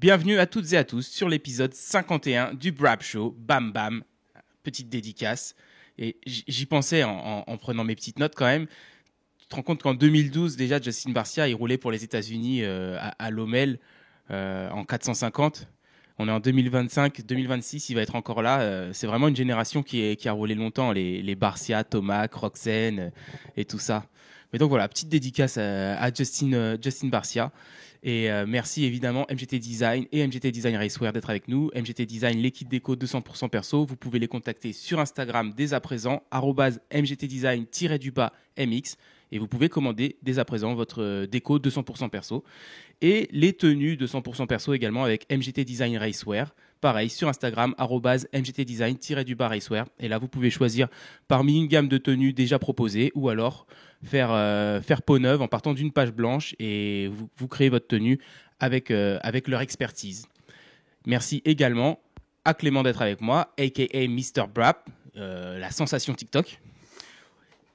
Bienvenue à toutes et à tous sur l'épisode 51 du Brab Show. Bam Bam, petite dédicace. Et j'y pensais en prenant mes petites notes quand même. Tu te rends compte qu'en 2012, déjà, Justin Barcia, il roulait pour les États-Unis à Lommel en 450. On est en 2025, 2026, il va être encore là. C'est vraiment une génération qui a roulé longtemps, les Barcia, Tomac, Roxen et tout ça. Mais donc voilà, petite dédicace à Justin Barcia. Et merci évidemment MGT Design et MGT Design Racewear d'être avec nous. MGT Design, les kits déco 200% perso. Vous pouvez les contacter sur Instagram dès à présent, @mgtdesign-mx. Et vous pouvez commander dès à présent votre déco 200% perso. Et les tenues 200% perso également avec MGT Design Racewear. Pareil, sur Instagram, @mgtdesign-racewear. Et là, vous pouvez choisir parmi une gamme de tenues déjà proposées ou alors faire peau neuve en partant d'une page blanche et vous créez votre tenue avec leur expertise. Merci également à Clément d'être avec moi, a.k.a. Mr. Brap, la sensation TikTok.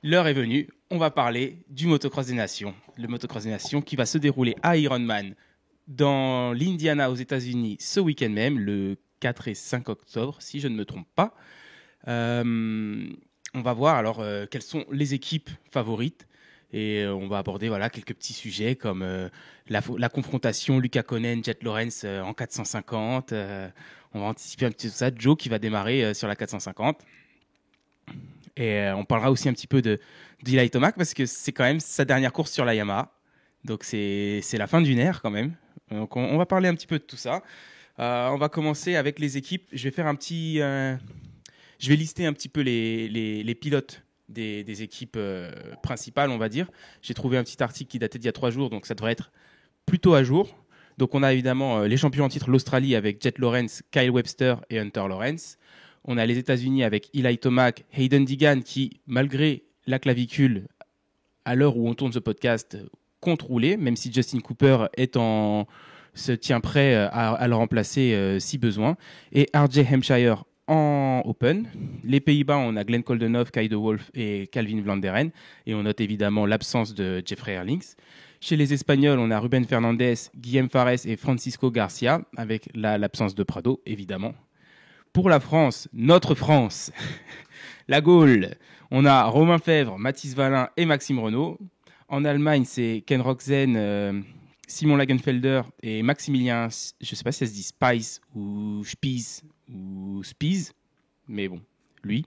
L'heure est venue, on va parler du Motocross des Nations. Le Motocross des Nations qui va se dérouler à Ironman dans l'Indiana aux États-Unis ce week-end même, le 4 et 5 octobre, si je ne me trompe pas. On va voir alors quelles sont les équipes favorites et on va aborder quelques petits sujets comme la confrontation Luca Konen, Jet Lawrence en 450. On va anticiper un petit peu ça. Joe qui va démarrer sur la 450. Et on parlera aussi un petit peu d'Eli Tomac parce que c'est quand même sa dernière course sur la Yamaha. Donc c'est la fin d'une ère quand même. Donc on va parler un petit peu de tout ça. On va commencer avec les équipes. Je vais lister un petit peu les pilotes des équipes principales, on va dire. J'ai trouvé un petit article qui datait d'il y a 3 jours, donc ça devrait être plutôt à jour. Donc on a évidemment les champions en titre, l'Australie avec Jet Lawrence, Kyle Webster et Hunter Lawrence. On a les États-Unis avec Eli Tomac, Hayden Deegan qui, malgré la clavicule, à l'heure où on tourne ce podcast, compte rouler, même si Justin Cooper se tient prêt à le remplacer si besoin. Et RJ Hampshire en Open. Les Pays-Bas, on a Glenn Koldenhoff, Kai de Wolf et Calvin Vlanderen. Et on note évidemment l'absence de Jeffrey Herlings. Chez les Espagnols, on a Ruben Fernandez, Guillem Fares et Francisco Garcia, avec l'absence de Prado, évidemment. Pour la France, notre France, la Gaule, on a Romain Fèvre, Mathis Valin et Maxime Renaud. En Allemagne, c'est Ken Roczen, Simon Lagenfelder et Maximilien, je ne sais pas si ça se dit Spice ou Spies ou Spies, mais bon, lui.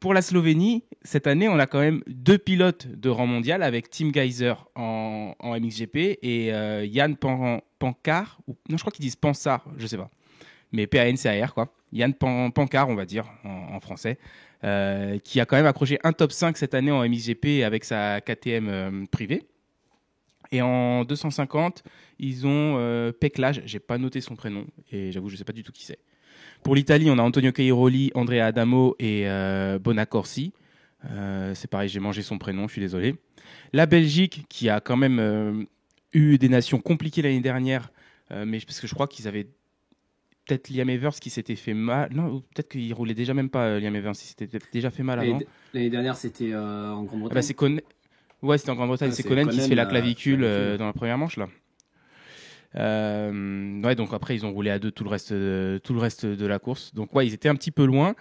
Pour la Slovénie, cette année, on a quand même 2 pilotes de rang mondial avec Tim Geiser en MXGP et Jan Pankar, non, je crois qu'ils disent Pansar, je ne sais pas. Mais P-A-N-C-A-R, quoi. Yann Pancard, on va dire, en français, qui a quand même accroché un top 5 cette année en MXGP avec sa KTM privée. Et en 250, ils ont Peclage, j'ai pas noté son prénom, et j'avoue, je sais pas du tout qui c'est. Pour l'Italie, on a Antonio Cairoli, Andrea Adamo et Bonacorsi. C'est pareil, j'ai mangé son prénom, je suis désolé. La Belgique, qui a quand même eu des nations compliquées l'année dernière, mais parce que je crois qu'ils avaient peut-être Liam Evers qui s'était fait mal. Non, peut-être qu'il roulait déjà même pas Liam Evers, il s'était déjà fait mal avant. L'année dernière, c'était en Grande-Bretagne. Ouais, c'était en Grande-Bretagne. C'est Conan qui se fait la clavicule dans la première manche là. Ouais, donc après ils ont roulé à 2 tout le reste de la course. Donc ouais, ils étaient un petit peu loin.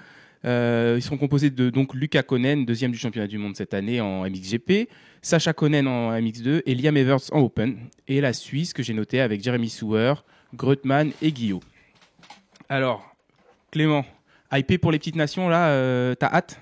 Ils sont composés de donc Luca Konen, 2e du championnat du monde cette année en MXGP, Sacha Konen en MX2 et Liam Evers en Open. Et la Suisse que j'ai notée avec Jeremy Sewer, Greuthmann et Guillaume. Alors, Clément, hypé pour les petites nations, là, t'as hâte ?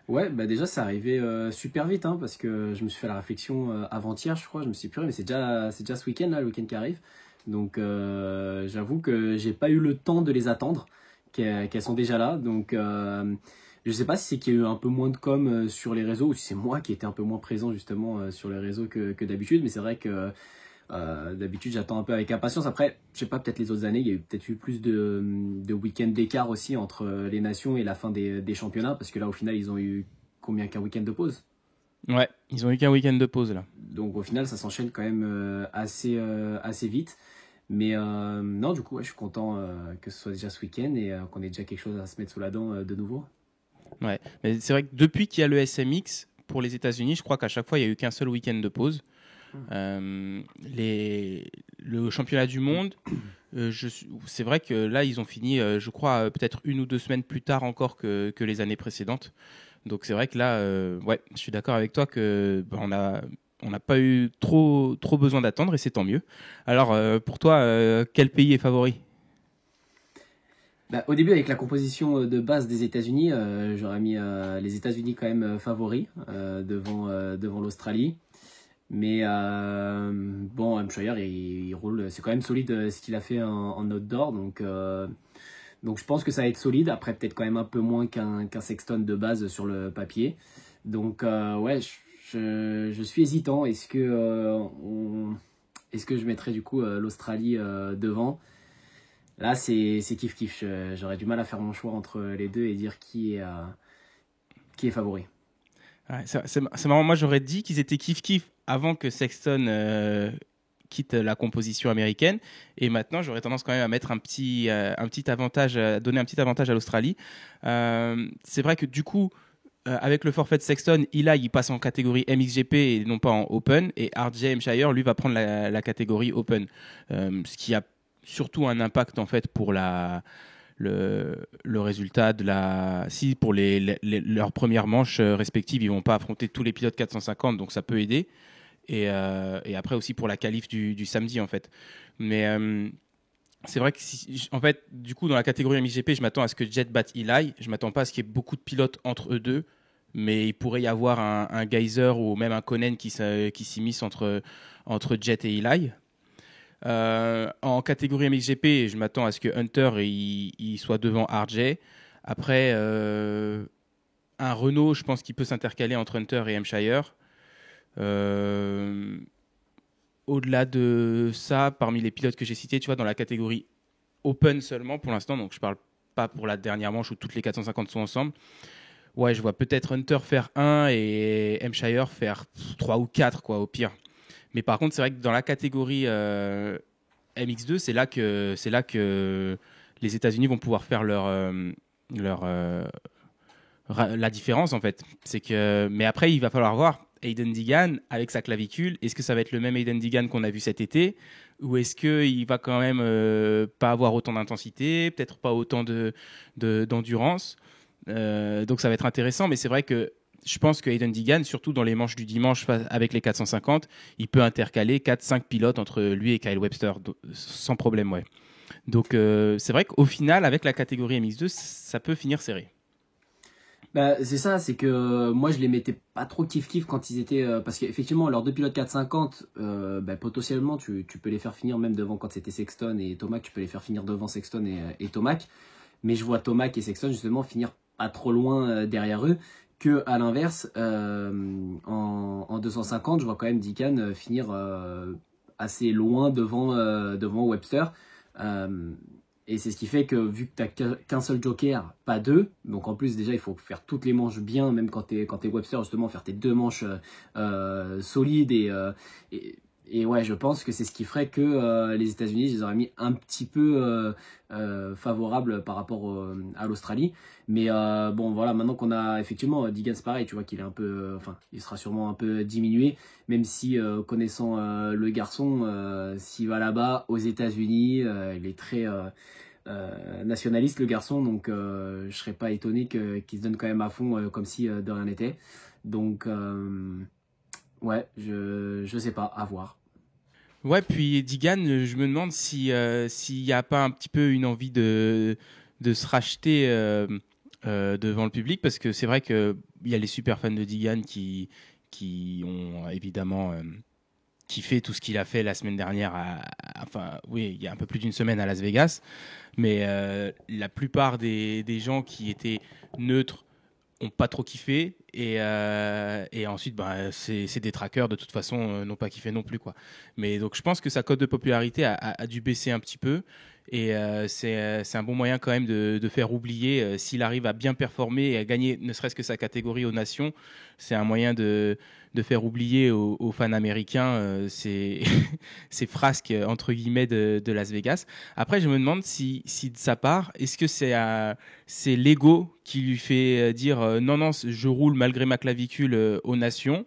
Ouais, bah déjà, c'est arrivé super vite, hein, parce que je me suis fait la réflexion avant-hier, je crois. Je me suis dit, purée, mais c'est déjà ce week-end, là, le week-end qui arrive. Donc, j'avoue que j'ai pas eu le temps de les attendre, qu'elles sont déjà là. Donc, je sais pas si c'est qu'il y a eu un peu moins de com sur les réseaux, ou si c'est moi qui étais un peu moins présent, justement, sur les réseaux que d'habitude. Mais c'est vrai que d'habitude, j'attends un peu avec impatience. Après, je sais pas, peut-être les autres années, il y a eu peut-être eu plus de week-ends d'écart aussi entre les nations et la fin des championnats, parce que là, au final, ils ont eu combien qu'un week-end de pause. Ouais, ils ont eu qu'un week-end de pause là. Donc au final, ça s'enchaîne quand même assez vite. Mais non, du coup, ouais, je suis content que ce soit déjà ce week-end et qu'on ait déjà quelque chose à se mettre sous la dent de nouveau. Ouais, mais c'est vrai que depuis qu'il y a le SMX pour les États-Unis, je crois qu'à chaque fois, il y a eu qu'un seul week-end de pause. championnat du monde, c'est vrai que là, ils ont fini, je crois, peut-être 1 ou 2 semaines plus tard encore que les années précédentes. Donc c'est vrai que là, ouais, je suis d'accord avec toi que on n'a pas eu trop besoin d'attendre et c'est tant mieux. Alors pour toi, quel pays est favori? Bah, au début, avec la composition de base des États-Unis, j'aurais mis les États-Unis quand même favoris devant l'Australie. Mais bon, Hampshire, il roule, c'est quand même solide ce qu'il a fait en outdoor. Donc je pense que ça va être solide. Après, peut-être quand même un peu moins qu'un Sexton de base sur le papier. Donc ouais, je suis hésitant. Est-ce que je mettrais du coup l'Australie devant? Là, c'est kiff-kiff. J'aurais du mal à faire mon choix entre les deux et dire qui est favori. Ouais, c'est marrant, moi j'aurais dit qu'ils étaient kiff-kiff avant que Sexton quitte la composition américaine. Et maintenant, j'aurais tendance quand même à mettre un petit avantage, à donner un petit avantage à l'Australie. C'est vrai que du coup, avec le forfait de Sexton, il passe en catégorie MXGP et non pas en Open. Et RJ Hampshire, lui, va prendre la catégorie Open. Ce qui a surtout un impact en fait pour le résultat de si pour leurs premières manches respectives, ils vont pas affronter tous les pilotes 450, donc ça peut aider. Et après aussi pour la qualif du samedi en fait. Mais c'est vrai que en fait, du coup, dans la catégorie MXGP, je m'attends à ce que Jet batte Eli. Je m'attends pas à ce qu'il y ait beaucoup de pilotes entre eux deux, mais il pourrait y avoir un Geyser ou même un Konen qui s'immisce entre Jet et Eli. En catégorie MXGP, je m'attends à ce que Hunter il soit devant RJ. Après, un Renault, je pense qu'il peut s'intercaler entre Hunter et Hampshire. Au-delà de ça, parmi les pilotes que j'ai cités, tu vois, dans la catégorie Open seulement pour l'instant, donc je parle pas pour la dernière manche où toutes les 450 sont ensemble. Ouais, je vois peut-être Hunter faire 1 et Hampshire faire 3 ou 4, quoi, au pire. Mais par contre, c'est vrai que dans la catégorie MX2, c'est là que les États-Unis vont pouvoir faire la différence en fait. Mais après, il va falloir voir Hayden Deegan avec sa clavicule. Est-ce que ça va être le même Hayden Deegan qu'on a vu cet été, ou est-ce qu'il va quand même pas avoir autant d'intensité, peut-être pas autant d'endurance. Donc ça va être intéressant, mais c'est vrai que je pense que Hayden Deegan, surtout dans les manches du dimanche avec les 450, il peut intercaler 4-5 pilotes entre lui et Kyle Webster sans problème, ouais. Donc c'est vrai qu'au final, avec la catégorie MX2, ça peut finir serré. Bah, c'est ça, c'est que moi je les mettais pas trop kiff-kiff quand ils étaient. Parce qu'effectivement, leurs deux pilotes 450, bah, potentiellement tu peux les faire finir même devant quand c'était Sexton et Tomac, tu peux les faire finir devant Sexton et Tomac. Mais je vois Tomac et Sexton justement finir pas trop loin derrière eux. Que à l'inverse, en 250, je vois quand même Deegan finir assez loin devant Webster. Et c'est ce qui fait que vu que tu n'as qu'un seul joker, pas deux, donc en plus déjà il faut faire toutes les manches bien, même quand tu es Webster, justement faire tes deux manches solides et ouais, je pense que c'est ce qui ferait que les États-Unis, je les aurais mis un petit peu favorables par rapport à l'Australie. Mais bon, voilà, maintenant qu'on a effectivement Deegan, c'est pareil, tu vois qu'il est un peu, enfin, il sera sûrement un peu diminué, même si connaissant le garçon, s'il va là-bas aux États-Unis, il est très nationaliste le garçon, donc je serais pas étonné qu'il se donne quand même à fond comme si de rien n'était. Donc ouais, je sais pas, à voir. Ouais, puis Deegan, je me demande s'il n'y a pas un petit peu une envie de se racheter devant le public, parce que c'est vrai qu'il y a les super fans de Deegan qui ont évidemment kiffé tout ce qu'il a fait la semaine dernière, enfin oui, il y a un peu plus d'une semaine à Las Vegas, mais la plupart des gens qui étaient neutres ont pas trop kiffé et ensuite ces détraqueurs de toute façon n'ont pas kiffé non plus quoi. Mais donc je pense que sa cote de popularité a dû baisser un petit peu et c'est un bon moyen quand même de faire oublier s'il arrive à bien performer et à gagner ne serait-ce que sa catégorie aux nations, c'est un moyen de faire oublier aux fans américains ces frasques entre guillemets de Las Vegas. Après je me demande si de sa part, est-ce que c'est l'ego qui lui fait dire non, je roule malgré ma clavicule aux nations,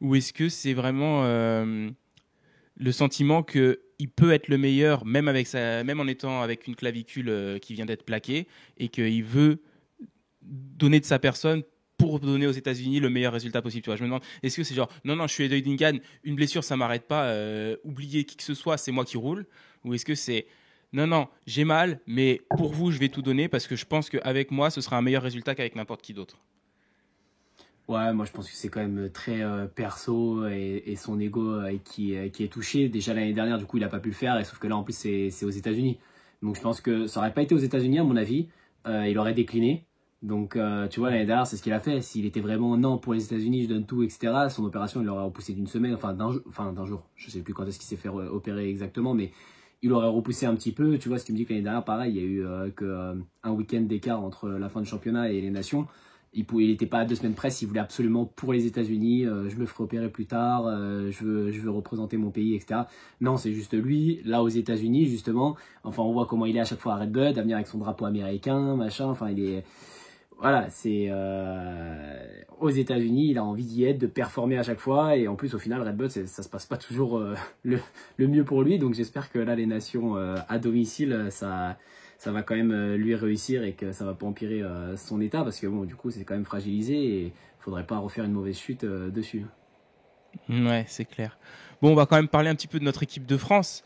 ou est-ce que c'est vraiment le sentiment que il peut être le meilleur, même en étant avec une clavicule qui vient d'être plaquée, et qu'il veut donner de sa personne pour donner aux États-Unis le meilleur résultat possible. Tu vois, je me demande, est-ce que c'est genre, non, non, je suis Eddie Duncan, une blessure, ça m'arrête pas, oubliez qui que ce soit, c'est moi qui roule, ou est-ce que c'est, non, non, j'ai mal, mais pour vous, je vais tout donner parce que je pense qu'avec moi, ce sera un meilleur résultat qu'avec n'importe qui d'autre. Ouais, moi je pense que c'est quand même très perso et son ego qui est touché. Déjà l'année dernière, du coup, il a pas pu le faire, et sauf que là, en plus, c'est aux États-Unis. Donc je pense que ça aurait pas été aux États-Unis, à mon avis, il aurait décliné. Donc tu vois, l'année dernière, c'est ce qu'il a fait. S'il était vraiment non pour les États-Unis, je donne tout, etc. Son opération, il l'aurait repoussé d'une semaine, enfin d'un jour. Je sais plus quand est-ce qu'il s'est fait opérer exactement, mais il aurait repoussé un petit peu. Tu vois, si tu me dis que l'année dernière, pareil, il y a eu un week-end d'écart entre la fin du championnat et les nations. Il n'était pas à 2 semaines près, il voulait absolument pour les États-Unis, je me ferai opérer plus tard, je veux représenter mon pays, etc. Non, c'est juste lui, là aux États-Unis, justement. Enfin, on voit comment il est à chaque fois à Red Bull, à venir avec son drapeau américain, machin. Enfin, il est. Voilà, c'est. Aux États-Unis, il a envie d'y être, de performer à chaque fois. Et en plus, au final, Red Bull, ça se passe pas toujours le mieux pour lui. Donc, j'espère que là, les nations à domicile, ça va quand même lui réussir et que ça va pas empirer son état, parce que bon, du coup, c'est quand même fragilisé et il faudrait pas refaire une mauvaise chute dessus. Ouais, c'est clair. Bon, on va quand même parler un petit peu de notre équipe de France,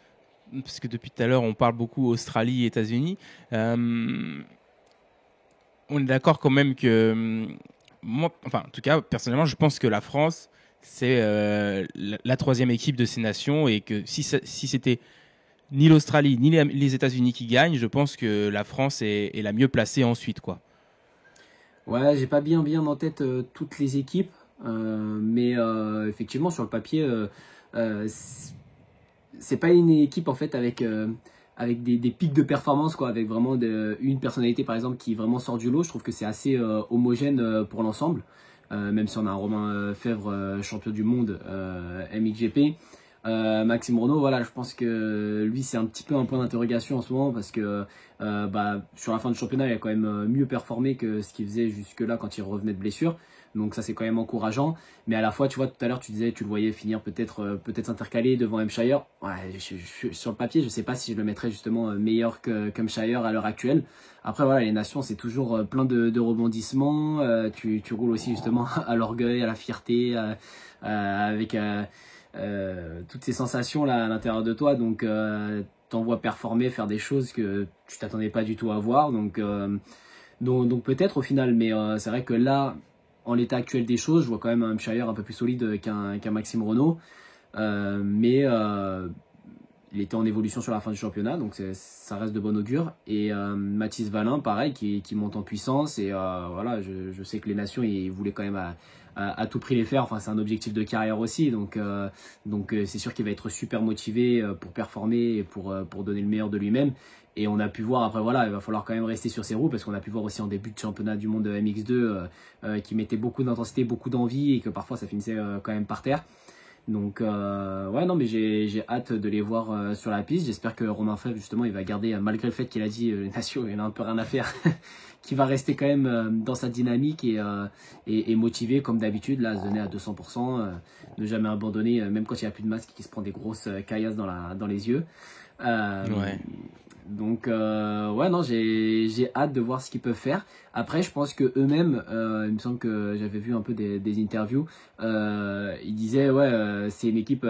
parce que depuis tout à l'heure, on parle beaucoup Australie et États-Unis. On est d'accord quand même que moi, enfin, en tout cas, personnellement, je pense que la France, c'est la troisième équipe de ces nations, et que si c'était ni l'Australie ni les États-Unis qui gagnent, je pense que la France est la mieux placée ensuite, quoi. Ouais, j'ai pas bien en tête toutes les équipes, mais effectivement, sur le papier, c'est pas une équipe en fait avec des pics de performance, quoi, avec vraiment une personnalité par exemple qui vraiment sort du lot. Je trouve que c'est assez homogène pour l'ensemble, même si on a un Romain Fèvre, champion du monde MXGP. Maxime Renault, voilà, je pense que lui c'est un petit peu un point d'interrogation en ce moment, parce que sur la fin du championnat il a quand même mieux performé que ce qu'il faisait jusque-là quand il revenait de blessure. Donc ça c'est quand même encourageant, mais à la fois tu vois, tout à l'heure tu disais tu le voyais finir peut-être s'intercaler devant Hampshire. Ouais, sur le papier je sais pas si je le mettrais justement meilleur qu'Hampshire à l'heure actuelle. Après voilà, les nations c'est toujours plein de rebondissements, tu roules aussi justement à l'orgueil, à la fierté, avec toutes ces sensations là à l'intérieur de toi, donc t'en vois performer, faire des choses que tu t'attendais pas du tout à voir, donc peut-être au final, mais c'est vrai que là, en l'état actuel des choses, je vois quand même un Hampshire un peu plus solide qu'un Maxime Renault, mais il était en évolution sur la fin du championnat, donc ça reste de bon augure. Et Mathis Valin, pareil, qui monte en puissance, et voilà, je sais que les nations, ils voulaient quand même à tout prix les faire. Enfin, c'est un objectif de carrière aussi, donc c'est sûr qu'il va être super motivé pour performer et pour donner le meilleur de lui-même. Et on a pu voir, après voilà, il va falloir quand même rester sur ses roues, parce qu'on a pu voir aussi en début de championnat du monde de MX2 qui mettait beaucoup d'intensité, beaucoup d'envie, et que parfois ça finissait quand même par terre. Donc ouais, non, mais j'ai hâte de les voir sur la piste. J'espère que Romain Fèvre justement il va garder, malgré le fait qu'il a dit les nations il en a un peu rien à faire, qui va rester quand même dans sa dynamique et motivé comme d'habitude, là, se donner à 200%, ne jamais abandonner, même quand il n'y a plus de masque, qui se prend des grosses caillasses dans les yeux. Ouais. Donc ouais, non, j'ai hâte de voir ce qu'ils peuvent faire. Après, je pense que eux-mêmes, il me semble que j'avais vu un peu des interviews, ils disaient ouais, c'est une équipe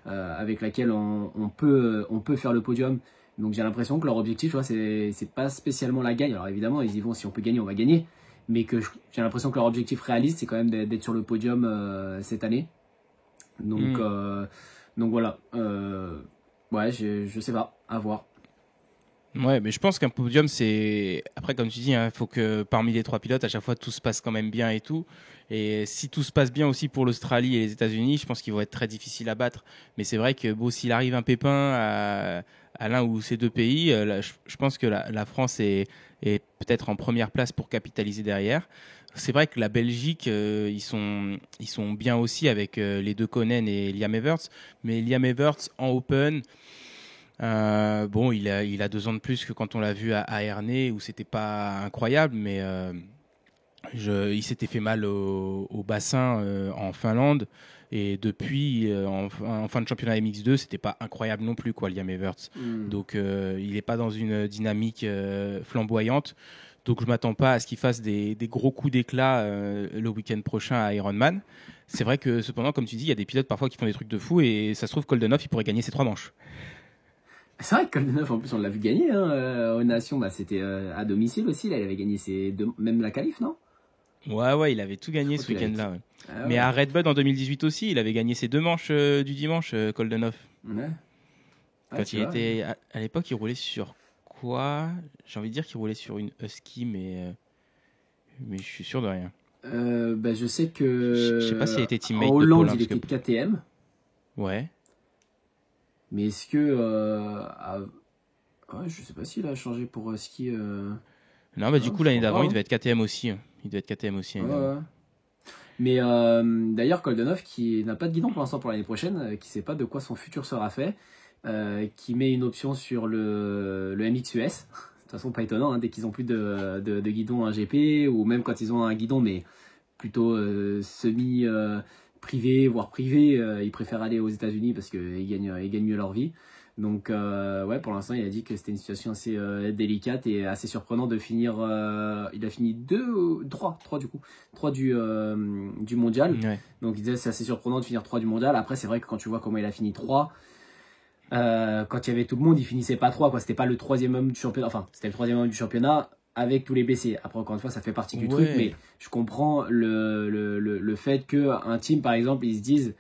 avec laquelle on peut faire le podium. Donc j'ai l'impression que leur objectif, tu vois, c'est pas spécialement la gagne. Alors évidemment, ils y vont, si on peut gagner, on va gagner. Mais que j'ai l'impression que leur objectif réaliste, c'est quand même d'être sur le podium cette année. Donc, Mm. donc voilà. Ouais, je sais pas, à voir. Ouais, mais je pense qu'un podium, c'est. Après, comme tu dis, il faut que parmi les trois pilotes, à chaque fois, tout se passe quand même bien et tout. Et si tout se passe bien aussi pour l'Australie et les États-Unis, je pense qu'ils vont être très difficiles à battre. Mais c'est vrai que, bon, s'il arrive un pépin à l'un ou ces deux pays, là, je pense que la France est peut-être en première place pour capitaliser derrière. C'est vrai que la Belgique, ils sont bien aussi avec les deux Konen et Liam Everts. Mais Liam Everts en Open. Bon, il a 2 ans de plus que quand on l'a vu à Ernée, où c'était pas incroyable, mais Il s'était fait mal au bassin en Finlande. Et depuis, en fin de championnat MX2, c'était pas incroyable non plus, quoi, Liam Everts. Donc, il n'est pas dans une dynamique flamboyante. Donc, je m'attends pas à ce qu'il fasse des gros coups d'éclat le week-end prochain à Ironman. C'est vrai que, cependant, comme tu dis, il y a des pilotes parfois qui font des trucs de fou. Et ça se trouve, Koldenhoff, il pourrait gagner ses 3 manches. C'est vrai que Koldenhoff, en plus, on l'a vu gagner aux Nations. Bah, c'était à domicile aussi. Là, il avait gagné même la qualif, non? Ouais, il avait tout gagné ce week-end-là. Ouais. Ah, Mais à Redbud en 2018 aussi, il avait gagné ses 2 manches du dimanche, Koldenhoff. Ouais. Quand il était à l'époque, il roulait sur quoi? J'ai envie de dire qu'il roulait sur une Husky, mais je suis sûr de rien. Bah, je sais que Je sais pas s'il était teammate en Hollande, de Paul, il était KTM. Ouais. Mais est-ce que ouais, je sais pas s'il a changé pour Husky. Non, bah du coup l'année d'avant, il devait être KTM aussi. Il devait être KTM aussi. Ouais. Mais d'ailleurs, Koldenhoff, qui n'a pas de guidon pour l'instant pour l'année prochaine, qui sait pas de quoi son futur sera fait, qui met une option sur le MXUS. De toute façon, pas étonnant, hein, dès qu'ils ont plus de guidon à GP, ou même quand ils ont un guidon, mais plutôt semi privé, voire privé, ils préfèrent aller aux États-Unis parce qu'ils gagnent mieux leur vie. Donc ouais, pour l'instant, il a dit que c'était une situation assez délicate et assez surprenante de finir. Il a fini 3 du coup, 3 du mondial. Ouais. Donc il disait c'est assez surprenant de finir 3 du mondial. Après, c'est vrai que quand tu vois comment il a fini 3, quand il y avait tout le monde, il finissait pas 3 quoi. C'était pas le 3e homme du championnat. Enfin, c'était le 3e homme du championnat avec tous les blessés. Après, encore une fois, ça fait partie du truc, mais je comprends le fait qu'un team, par exemple, ils se disent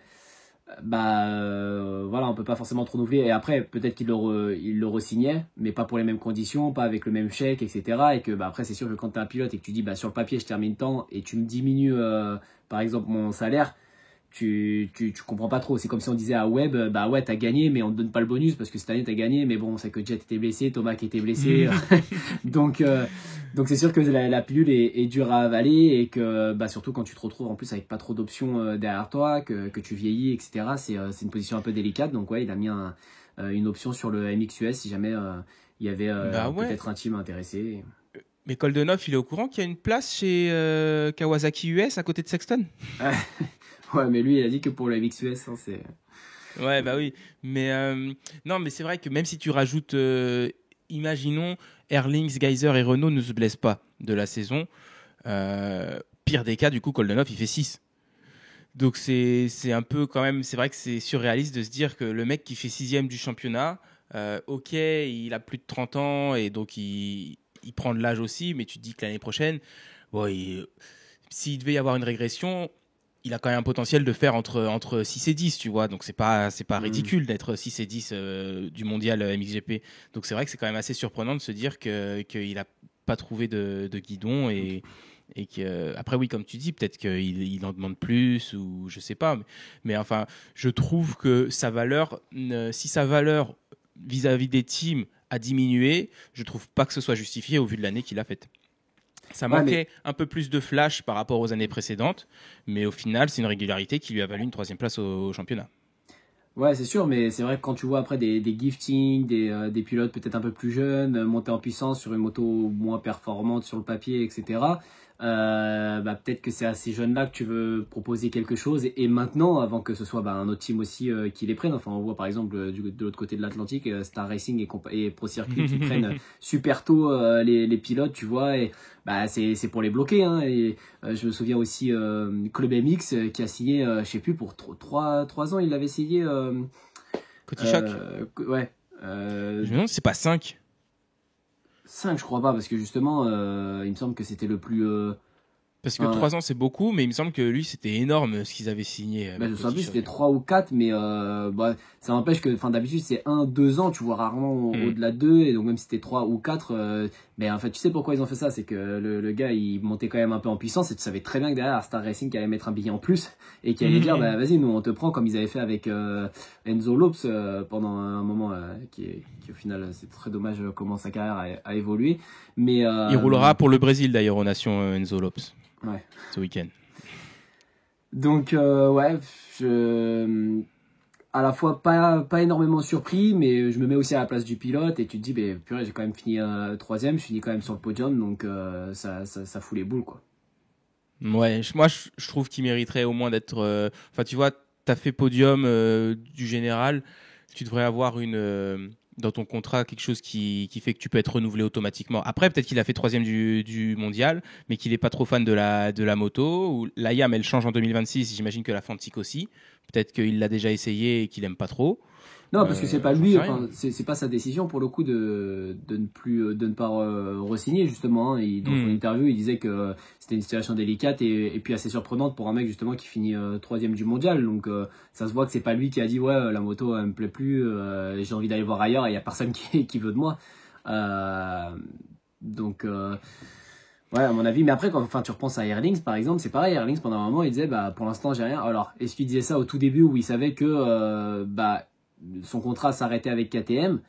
voilà, on peut pas forcément te renouveler. Et après, peut-être qu'il le re-signait, mais pas pour les mêmes conditions, pas avec le même chèque, etc. Et que après, c'est sûr que quand tu es un pilote et que tu dis sur le papier, je termine tant et tu me diminues, par exemple, mon salaire, tu comprends pas trop. C'est comme si on disait à Webb, ouais, t'as gagné, mais on te donne pas le bonus parce que cette année t'as gagné, mais bon, c'est que Jet était blessé, Thomas qui était blessé. Donc c'est sûr que la pilule est dure à avaler et que surtout quand tu te retrouves en plus avec pas trop d'options derrière toi, que tu vieillis, etc. C'est une position un peu délicate. Donc ouais, il a mis une option sur le MXUS si jamais il y avait peut-être un team intéressé. Mais Koldenhoff, il est au courant qu'il y a une place chez Kawasaki US à côté de Sexton? Ouais, mais lui, il a dit que pour le MXUS, hein, c'est... Ouais, bah oui. Mais non, mais c'est vrai que même si tu rajoutes, imaginons, Erlings, Geyser et Renault ne se blessent pas de la saison. Pire des cas, du coup, Koldenhoff, il fait 6. Donc c'est un peu quand même, c'est vrai que c'est surréaliste de se dire que le mec qui fait 6e du championnat, ok, il a plus de 30 ans et donc il prend de l'âge aussi, mais tu te dis que l'année prochaine, bon, s'il devait y avoir une régression, il a quand même un potentiel de faire entre 6 et 10, tu vois. Donc c'est pas ridicule d'être 6 et 10 du mondial MXGP. Donc c'est vrai que c'est quand même assez surprenant de se dire qu'il a pas trouvé de guidon et que après oui, comme tu dis, peut-être qu'il en demande plus ou je sais pas, mais enfin, je trouve que sa valeur, si sa valeur vis-à-vis des teams a diminué, je trouve pas que ce soit justifié au vu de l'année qu'il a faite. Ça manquait un peu plus de flash par rapport aux années précédentes, mais au final, c'est une régularité qui lui a valu une 3e place au championnat. Ouais, c'est sûr, mais c'est vrai que quand tu vois après des giftings, des pilotes peut-être un peu plus jeunes, monter en puissance sur une moto moins performante sur le papier, etc., peut-être que c'est à ces jeunes-là que tu veux proposer quelque chose. Et maintenant, avant que ce soit un autre team aussi qui les prenne, enfin on voit par exemple de l'autre côté de l'Atlantique, Star Racing et Pro Circuit qui prennent super tôt les pilotes, tu vois, et c'est pour les bloquer. Hein, et je me souviens aussi Club MX qui a signé, je sais plus, pour 3 ans, il l'avait signé. Kotichak ouais. Je me demande si c'est pas 5. 5, je crois pas, parce que justement, il me semble que c'était le plus... Parce que 3 ans, c'est beaucoup, mais il me semble que lui, c'était énorme ce qu'ils avaient signé. Je me souviens plus, c'était 3 ou 4, mais ça n'empêche que d'habitude, c'est 1-2 ans, tu vois rarement au-delà de 2, et donc même si c'était 3 ou 4, mais en fait, tu sais pourquoi ils ont fait ça, c'est que le gars, il montait quand même un peu en puissance, et tu savais très bien que derrière, Star Racing qui allait mettre un billet en plus, et qui allait dire, vas-y, nous, on te prend, comme ils avaient fait avec Enzo Lopes pendant un moment, qui au final, c'est très dommage comment sa carrière a évolué. Mais, il roulera pour le Brésil, d'ailleurs, aux Nations, Enzo Lopes. Ouais. Ce week-end. Donc ouais, à la fois pas énormément surpris, mais je me mets aussi à la place du pilote et tu te dis, purée, j'ai quand même fini 3e, je finis quand même sur le podium, donc ça fout les boules quoi. Ouais, moi je trouve qu'il mériterait au moins d'être. Enfin, tu vois, t'as fait podium du général, tu devrais avoir dans ton contrat quelque chose qui fait que tu peux être renouvelé automatiquement. Après, peut-être qu'il a fait troisième du mondial, mais qu'il est pas trop fan de la moto. Ou la YAM, elle change en 2026. J'imagine que la Fantique aussi. Peut-être qu'il l'a déjà essayé et qu'il aime pas trop. Non, parce que c'est pas J'en lui, sais rien. enfin, c'est pas sa décision pour le coup de ne pas re-signer justement, hein. Dans son Hmm. interview, il disait que c'était une situation délicate et puis assez surprenante pour un mec justement qui finit troisième du mondial. Donc ça se voit que c'est pas lui qui a dit ouais la moto elle me plaît plus, j'ai envie d'aller voir ailleurs et il y a personne qui veut de moi. Euh, donc ouais à mon avis. Mais après quand enfin tu repenses à Erlings par exemple, c'est pareil. Erlings pendant un moment il disait bah pour l'instant j'ai rien. Alors est-ce qu'il disait ça au tout début où il savait que bah son contrat s'arrêtait avec KTM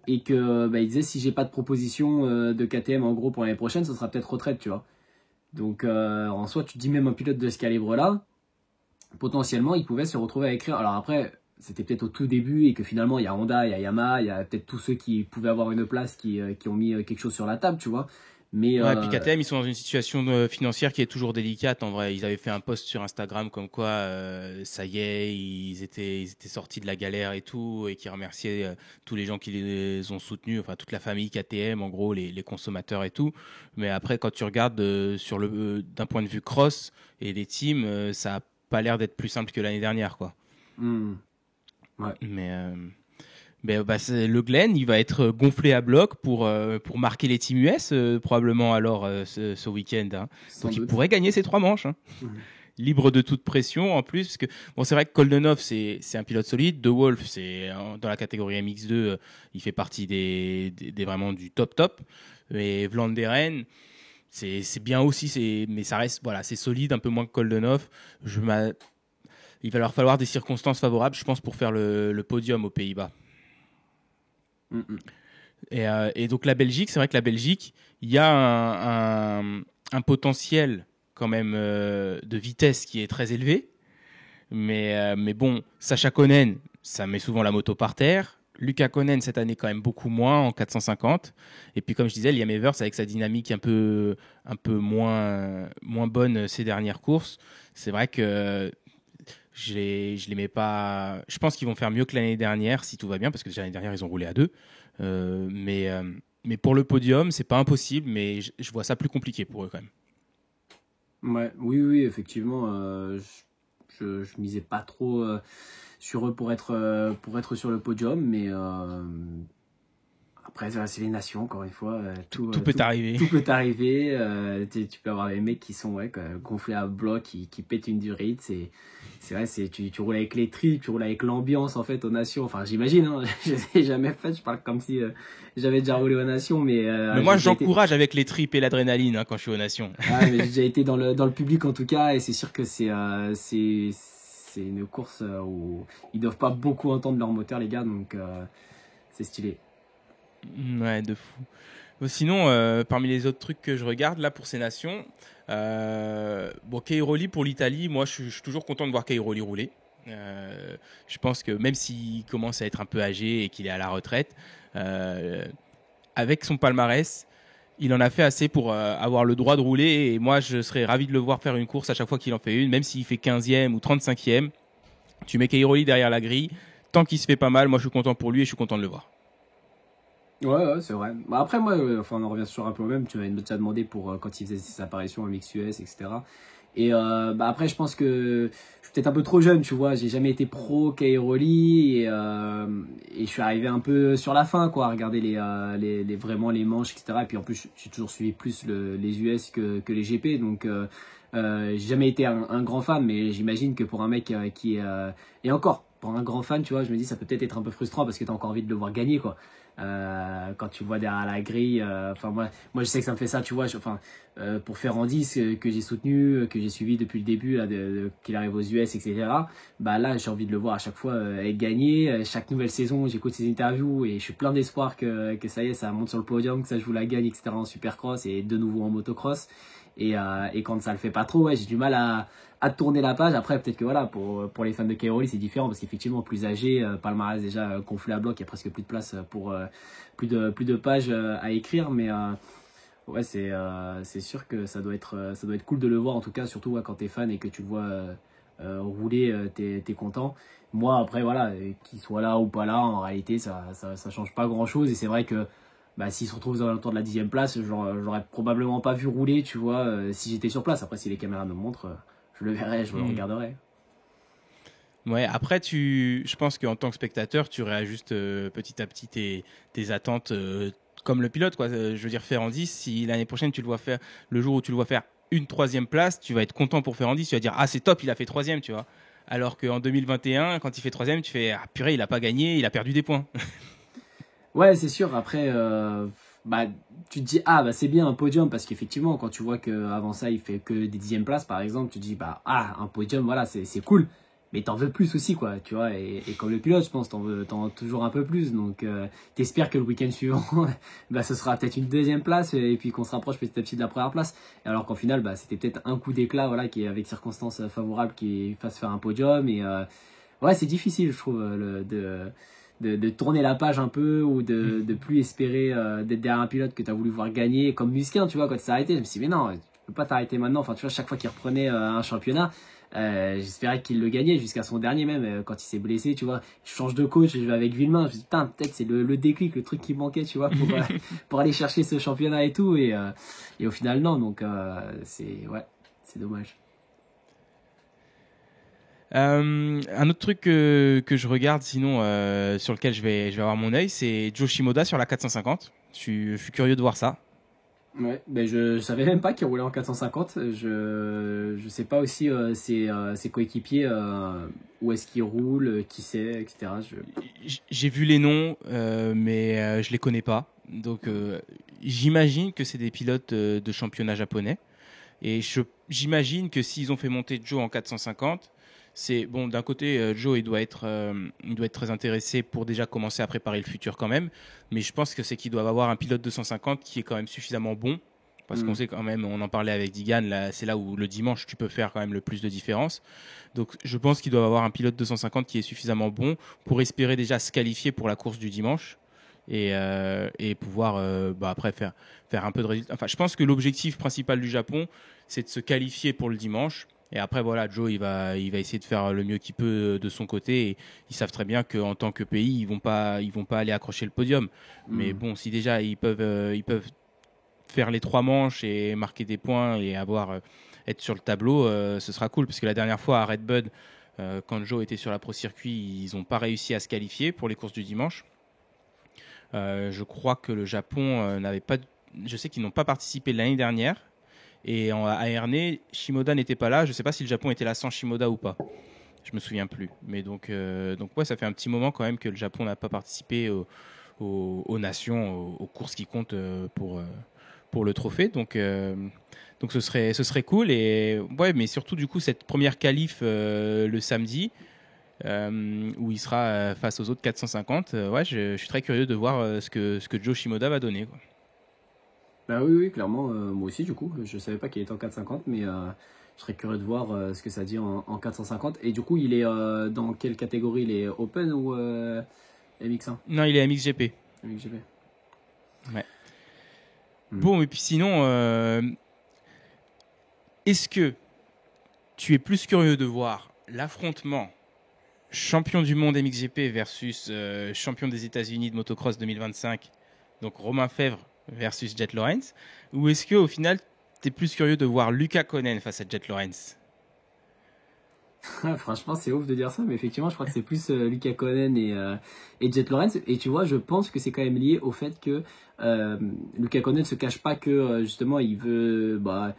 et que bah, il disait si j'ai pas de proposition de KTM en gros pour l'année prochaine, ce sera peut-être retraite, tu vois. Donc en soi, tu te dis même un pilote de ce calibre-là, potentiellement, il pouvait se retrouver à écrire. Alors après, c'était peut-être au tout début et que finalement, il y a Honda, il y a Yamaha, il y a peut-être tous ceux qui pouvaient avoir une place qui ont mis quelque chose sur la table, tu vois. Mais Ouais, puis KTM, ils sont dans une situation financière qui est toujours délicate. En vrai, ils avaient fait un post sur Instagram comme quoi, ça y est, ils étaient sortis de la galère et tout, et qui remerciaient tous les gens qui les ont soutenus, enfin toute la famille KTM, en gros, les consommateurs et tout. Mais après, quand tu regardes d'un point de vue cross et les teams, ça a pas l'air d'être plus simple que l'année dernière, quoi. hmm, ouais. Mais bah, le Glen, il va être gonflé à bloc pour marquer les Team US, probablement alors ce week-end, hein. Sans Donc il doute. pourrait gagner ces 3 manches, hein. Mhm. Libre de toute pression en plus. Parce que, bon, c'est vrai que Koldenov, c'est un pilote solide. De Wolf, dans la catégorie MX2, il fait partie vraiment du top top. Et Vlanderen, c'est bien aussi, mais ça reste, voilà, c'est solide, un peu moins que Koldenov. Il va leur falloir des circonstances favorables, je pense, pour faire le podium aux Pays-Bas. Mhm. Et donc la Belgique, c'est vrai que la Belgique, il y a un potentiel quand même de vitesse qui est très élevé. Mais bon, Sacha Konen, ça met souvent la moto par terre. Lucas Konen, cette année, quand même beaucoup moins en 450. Et puis, comme je disais, Liam Evers, avec sa dynamique un peu moins bonne ces dernières courses, c'est vrai que je les mets pas. Je pense qu'ils vont faire mieux que l'année dernière si tout va bien, parce que déjà l'année dernière ils ont roulé à deux. Mais pour le podium, c'est pas impossible, mais je vois ça plus compliqué pour eux quand même. Ouais, oui, oui, effectivement, je misais pas trop sur eux pour être sur le podium, mais après, c'est les nations, encore une fois, Tout peut arriver. tout peut arriver. Tu peux avoir des mecs qui sont ouais, quoi, gonflés à bloc, qui pètent une durite. C'est vrai, tu roules avec les tripes, tu roules avec l'ambiance en fait aux nations. Enfin, j'imagine, hein, je l'ai jamais fait, je parle comme si j'avais déjà roulé aux nations, mais Mais j'ai moi, déjà été. j'encourage avec les tripes et l'adrénaline hein, quand je suis aux Nations. Ah, mais j'ai déjà été dans le public en tout cas, et c'est sûr que c'est une course où ils doivent pas beaucoup entendre leur moteur, les gars, donc c'est stylé. Ouais, de fou. Sinon, parmi les autres trucs que je regarde là pour ces nations, bon, Cairoli pour l'Italie, moi je suis toujours content de voir Cairoli rouler. Je pense que même s'il commence à être un peu âgé et qu'il est à la retraite, euh, avec son palmarès, il en a fait assez pour avoir le droit de rouler. Et moi, je serais ravi de le voir faire une course à chaque fois qu'il en fait une, même s'il fait 15e ou 35e. Tu mets Cairoli derrière la grille, tant qu'il se fait pas mal, moi je suis content pour lui et je suis content de le voir. Ouais, ouais, c'est vrai. Bah, après, moi, enfin, on en revient toujours un peu au même. Tu m'avais déjà demandé pour quand il faisait ses apparitions au Mix US, etc. Et bah, après, je pense que je suis peut-être un peu trop jeune, tu vois. J'ai jamais été pro Cairoli et je suis arrivé un peu sur la fin, quoi, à regarder vraiment les manches, etc. Et puis en plus, j'ai toujours suivi plus les US que les GP. Donc, j'ai jamais été un grand fan, mais j'imagine que pour un mec qui est. Et encore, pour un grand fan, tu vois, je me dis, ça peut peut-être être un peu frustrant parce que t'as encore envie de le voir gagner, quoi. Quand tu vois derrière la grille, enfin moi je sais que ça me fait ça, tu vois, enfin pour Ferrandis que j'ai soutenu, que j'ai suivi depuis le début là, qu'il arrive aux US, etc. Bah là j'ai envie de le voir à chaque fois gagner. Chaque nouvelle saison, j'écoute ses interviews et je suis plein d'espoir que ça y est, ça monte sur le podium, que ça joue la gagne, etc. en Supercross et de nouveau en motocross. Et quand ça le fait pas trop, ouais, j'ai du mal à tourner la page. Après, peut-être que voilà, pour les fans de Cairoli, c'est différent parce qu'effectivement, plus âgé, palmarès déjà gonflé à bloc, il y a presque plus de place pour plus de pages à écrire. Mais Ouais, c'est sûr que ça doit être cool de le voir, en tout cas, surtout ouais, quand t'es fan et que tu le vois rouler, t'es content. Moi, après, voilà, qu'il soit là ou pas là, en réalité, ça change pas grand-chose. Et c'est vrai que bah, s'il se retrouve aux alentours de la 10e place, j'aurais probablement pas vu rouler, tu vois, si j'étais sur place. Après, si les caméras me montrent, je le verrai, je le Mm. regarderai. Ouais, après, je pense qu'en tant que spectateur, tu réajustes petit à petit tes attentes comme le pilote, quoi. Je veux dire, Ferrandi, si l'année prochaine, tu le vois faire, le jour où tu le vois faire une troisième place, tu vas être content pour Ferrandi. Tu vas dire, ah, c'est top, il a fait troisième, tu vois. Alors qu'en 2021, quand il fait troisième, tu fais, ah, purée, il a pas gagné, il a perdu des points. Ouais, c'est sûr. Après, bah, tu te dis, ah, bah, c'est bien un podium parce qu'effectivement, quand tu vois qu'avant ça, il fait que des 10e places, par exemple, tu te dis, bah, ah, un podium, voilà, c'est cool. Mais t'en veux plus aussi, quoi, tu vois. Et comme le pilote, je pense, t'en veux toujours un peu plus. Donc, t'espères que le week-end suivant, bah, ce sera peut-être une 2e place et puis qu'on se rapproche petit à petit de la première place. Alors qu'en final, bah, c'était peut-être un coup d'éclat, voilà, qui avec circonstances favorables qui fasse faire un podium. Et ouais, c'est difficile, je trouve, de tourner la page un peu ou de plus espérer d'être derrière un pilote que tu as voulu voir gagner. Comme Musquin, tu vois, quand il s'est arrêté, je me suis dit, mais non, tu peux pas t'arrêter maintenant. Enfin, tu vois, chaque fois qu'il reprenait un championnat, j'espérais qu'il le gagnait jusqu'à son dernier même. Quand il s'est blessé, tu vois, je change de coach, je vais avec Villemain. Je me dis, putain, peut-être c'est le déclic, le truc qui manquait, tu vois, pour aller chercher ce championnat et tout. Et au final, non. Donc, ouais, c'est dommage. Un autre truc que je regarde, sinon, sur lequel je vais avoir mon œil, c'est Joe Shimoda sur la 450. Je suis curieux de voir ça. Ouais, ben je savais même pas qu'il roulait en 450. Je sais pas aussi ses coéquipiers où est-ce qu'ils roulent, qui c'est, etc. J'ai vu les noms, mais je les connais pas. Donc, j'imagine que c'est des pilotes de championnat japonais. Et j'imagine que s'ils ont fait monter Joe en 450, c'est bon. D'un côté, Joe, il doit être très intéressé pour déjà commencer à préparer le futur quand même. Mais je pense que c'est qu'ils doivent avoir un pilote 250 qui est quand même suffisamment bon. Parce qu'on Hmm. sait quand même, on en parlait avec Digan, là, c'est là où le dimanche tu peux faire quand même le plus de différence. Donc je pense qu'ils doivent avoir un pilote 250 qui est suffisamment bon pour espérer déjà se qualifier pour la course du dimanche et pouvoir bah, après faire un peu de résultats. Enfin, je pense que l'objectif principal du Japon, c'est de se qualifier pour le dimanche. Et après, voilà, Joe, il va essayer de faire le mieux qu'il peut de son côté. Et ils savent très bien qu'en tant que pays, ils vont pas aller accrocher le podium. Mais Hmm. bon, si déjà ils peuvent faire les 3 manches et marquer des points et être sur le tableau, ce sera cool. Parce que la dernière fois à Redbud, quand Joe était sur la Pro Circuit, ils n'ont pas réussi à se qualifier pour les courses du dimanche. Je crois que le Japon n'avait pas. Je sais qu'ils n'ont pas participé l'année dernière. Et à Ernée, Shimoda n'était pas là. Je ne sais pas si le Japon était là sans Shimoda ou pas. Je me souviens plus. Mais donc ouais, ça fait un petit moment quand même que le Japon n'a pas participé aux nations, aux courses qui comptent pour le trophée. Donc ce serait cool. Et ouais, mais surtout du coup cette première qualif le samedi. Où il sera face aux autres 450. Ouais, je suis très curieux de voir ce que Joe Shimoda va donner, quoi. Bah oui, oui, clairement, moi aussi du coup, je savais pas qu'il était en 450, mais je serais curieux de voir ce que ça dit en 450. Et du coup, il est dans quelle catégorie? Il est Open ou MX1? Non, il est MXGP. MXGP. Ouais. Hmm. Bon, et puis sinon, est-ce que tu es plus curieux de voir l'affrontement champion du monde MXGP versus champion des États-Unis de motocross 2025, donc Romain Fèvre versus Jet Lawrence, ou est-ce que au final, tu es plus curieux de voir Lucas Konen face à Jet Lawrence? Franchement, c'est ouf de dire ça, mais effectivement, je crois que c'est plus Lucas Konen et Jet Lawrence. Et tu vois, je pense que c'est quand même lié au fait que Lucas Konen se cache pas que justement il veut bah,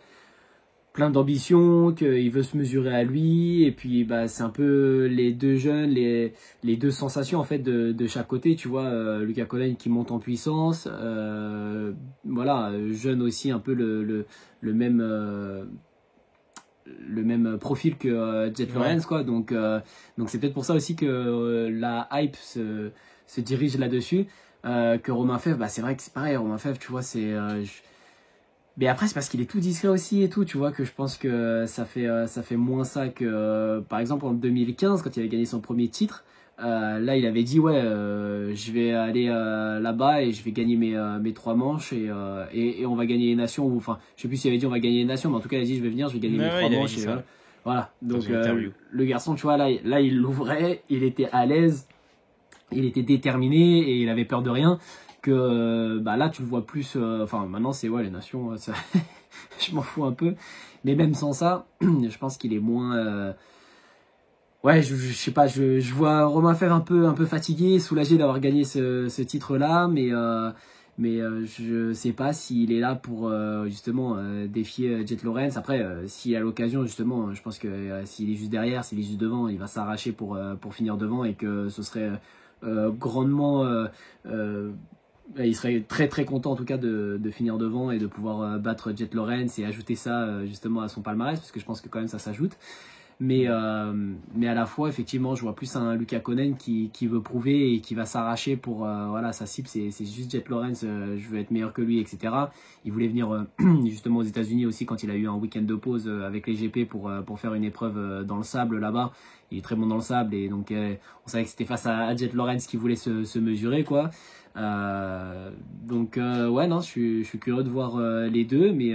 plein d'ambition, qu'il veut se mesurer à lui, et puis bah c'est un peu les deux jeunes, les deux sensations en fait de chaque côté, tu vois, Lucas Colen qui monte en puissance, voilà, jeune aussi un peu le même profil que Jet Ouais. Lawrence quoi, donc c'est peut-être pour ça aussi que la hype se dirige là-dessus, que Romain Fèvre, bah c'est vrai que c'est pareil, Romain Fèvre, tu vois, mais après, c'est parce qu'il est tout discret aussi et tout, tu vois, que je pense que ça fait moins ça que, par exemple, en 2015, quand il avait gagné son premier titre, Là, il avait dit ouais, je vais aller là-bas et je vais gagner mes 3 manches et on va gagner les nations. Ou enfin, je sais plus s'il avait dit on va gagner les nations, mais en tout cas, il a dit je vais venir, je vais gagner Mais mes ouais, trois il avait manches dit et ça voilà. dans Donc une interview. le garçon, tu vois, là, il l'ouvrait, il était à l'aise, il était déterminé et il avait peur de rien. Que bah là, tu le vois plus. Enfin, maintenant, c'est ouais les nations. Ça, je m'en fous un peu, mais même sans ça, je pense qu'il est moins. Ouais, je sais pas, je vois Romain Fèvre un peu fatigué, soulagé d'avoir gagné ce titre-là, mais je sais pas s'il est là pour justement défier Jet Lawrence. Après, s'il a l'occasion, justement, je pense que s'il est juste derrière, s'il est juste devant, il va s'arracher pour finir devant et que ce serait grandement. Euh, il serait très très content en tout cas de finir devant et de pouvoir battre Jet Lawrence et ajouter ça justement à son palmarès, parce que je pense que quand même ça s'ajoute. Mais à la fois, effectivement, je vois plus un Luka Konen qui veut prouver et qui va s'arracher pour. Voilà, sa cible, c'est juste Jet Lawrence, je veux être meilleur que lui, etc. Il voulait venir justement aux États-Unis aussi quand il a eu un week-end de pause avec les GP pour faire une épreuve dans le sable là-bas. Il est très bon dans le sable et donc on savait que c'était face à Jet Lawrence qui voulait se mesurer, quoi. Donc, ouais, non, je suis curieux de voir les deux, mais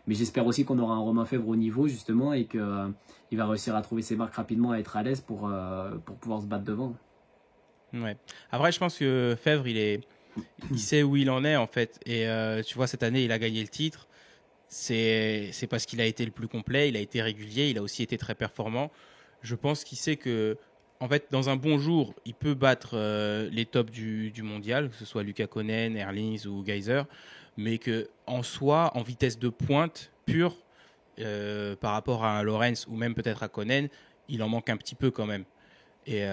j'espère aussi qu'on aura un Romain Fèvre au niveau, justement, et que il va réussir à trouver ses marques rapidement, à être à l'aise pour pouvoir se battre devant. Ouais. Après, je pense que Fèvre, il sait où il en est en fait. Et tu vois, cette année, il a gagné le titre. C'est parce qu'il a été le plus complet, il a été régulier, il a aussi été très performant. Je pense qu'il sait que, en fait, dans un bon jour, il peut battre les tops du mondial, que ce soit Luka Konen, Erlings ou Geyser, mais que en soi, en vitesse de pointe pure, par rapport à Lawrence ou même peut-être à Konen, il en manque un petit peu quand même. Et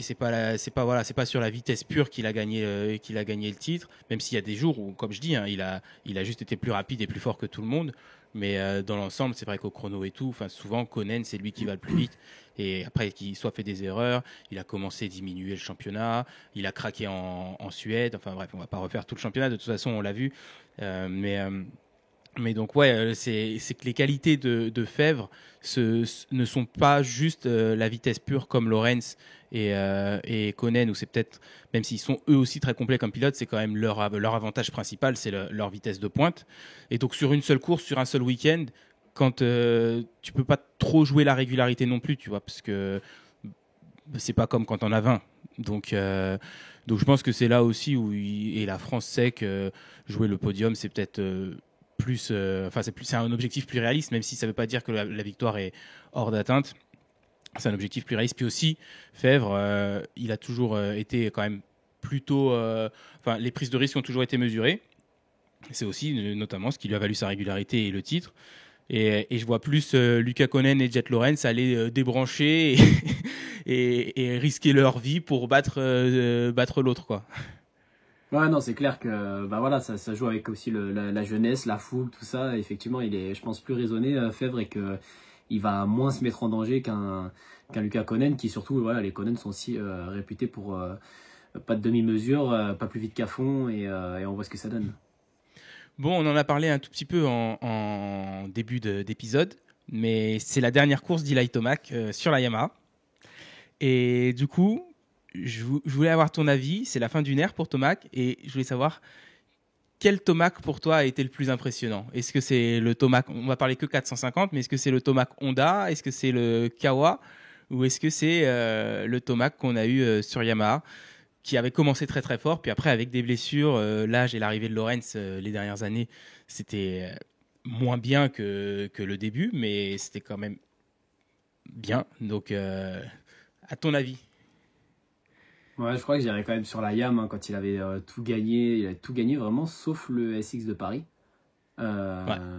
c'est pas sur la vitesse pure qu'il a gagné le titre, même s'il y a des jours où, comme je dis, hein, il a juste été plus rapide et plus fort que tout le monde. Mais dans l'ensemble, c'est vrai qu'au chrono et tout, enfin souvent Konen c'est lui qui va le plus vite. Et après qu'il soit fait des erreurs, il a commencé à diminuer le championnat, il a craqué en Suède. Enfin bref, on va pas refaire tout le championnat. De toute façon, on l'a vu. Euh, mais euh, mais donc ouais, c'est que les qualités de Fèvre ne sont pas juste la vitesse pure comme Lawrence et Konen, où c'est peut-être, même s'ils sont eux aussi très complets comme pilotes, c'est quand même leur avantage principal, c'est leur vitesse de pointe. Et donc sur une seule course, sur un seul week-end, quand tu peux pas trop jouer la régularité non plus, tu vois, parce que c'est pas comme quand on a 20. Donc je pense que c'est là aussi et la France sait que jouer le podium, c'est peut-être plus, enfin c'est un objectif plus réaliste, même si ça ne veut pas dire que la victoire est hors d'atteinte. C'est un objectif plus réaliste. Puis aussi, Fèvre, il a toujours été quand même plutôt, enfin les prises de risque ont toujours été mesurées. C'est aussi notamment ce qui lui a valu sa régularité et le titre. Et je vois plus Luka Konen et Jet Lawrence aller débrancher et risquer leur vie pour battre l'autre, quoi. Ouais, non, c'est clair que bah voilà, ça joue avec aussi la jeunesse, la fougue, tout ça. Effectivement, il est, je pense, plus raisonné, Fèvre, et que il va moins se mettre en danger qu'un Luka Konen, qui surtout, voilà, les Konen sont aussi réputés pour pas de demi-mesure, pas plus vite qu'à fond, et on voit ce que ça donne. Bon, on en a parlé un tout petit peu en début d'épisode, mais c'est la dernière course d'Eli Tomac sur la Yamaha. Et du coup, je voulais avoir ton avis. C'est la fin d'une ère pour Tomac, et je voulais savoir quel Tomac pour toi a été le plus impressionnant. Est-ce que c'est le Tomac, on va parler que 450, mais est-ce que c'est le Tomac Honda, est-ce que c'est le Kawa, ou est-ce que c'est le Tomac qu'on a eu sur Yamaha, qui avait commencé très très fort, puis après avec des blessures, l'âge et l'arrivée de Lawrence les dernières années, c'était moins bien que le début, mais c'était quand même bien. Donc, à ton avis? Ouais, je crois que j'irais quand même sur la Yam, hein, quand il avait tout gagné. Il avait tout gagné vraiment, sauf le SX de Paris. Ouais,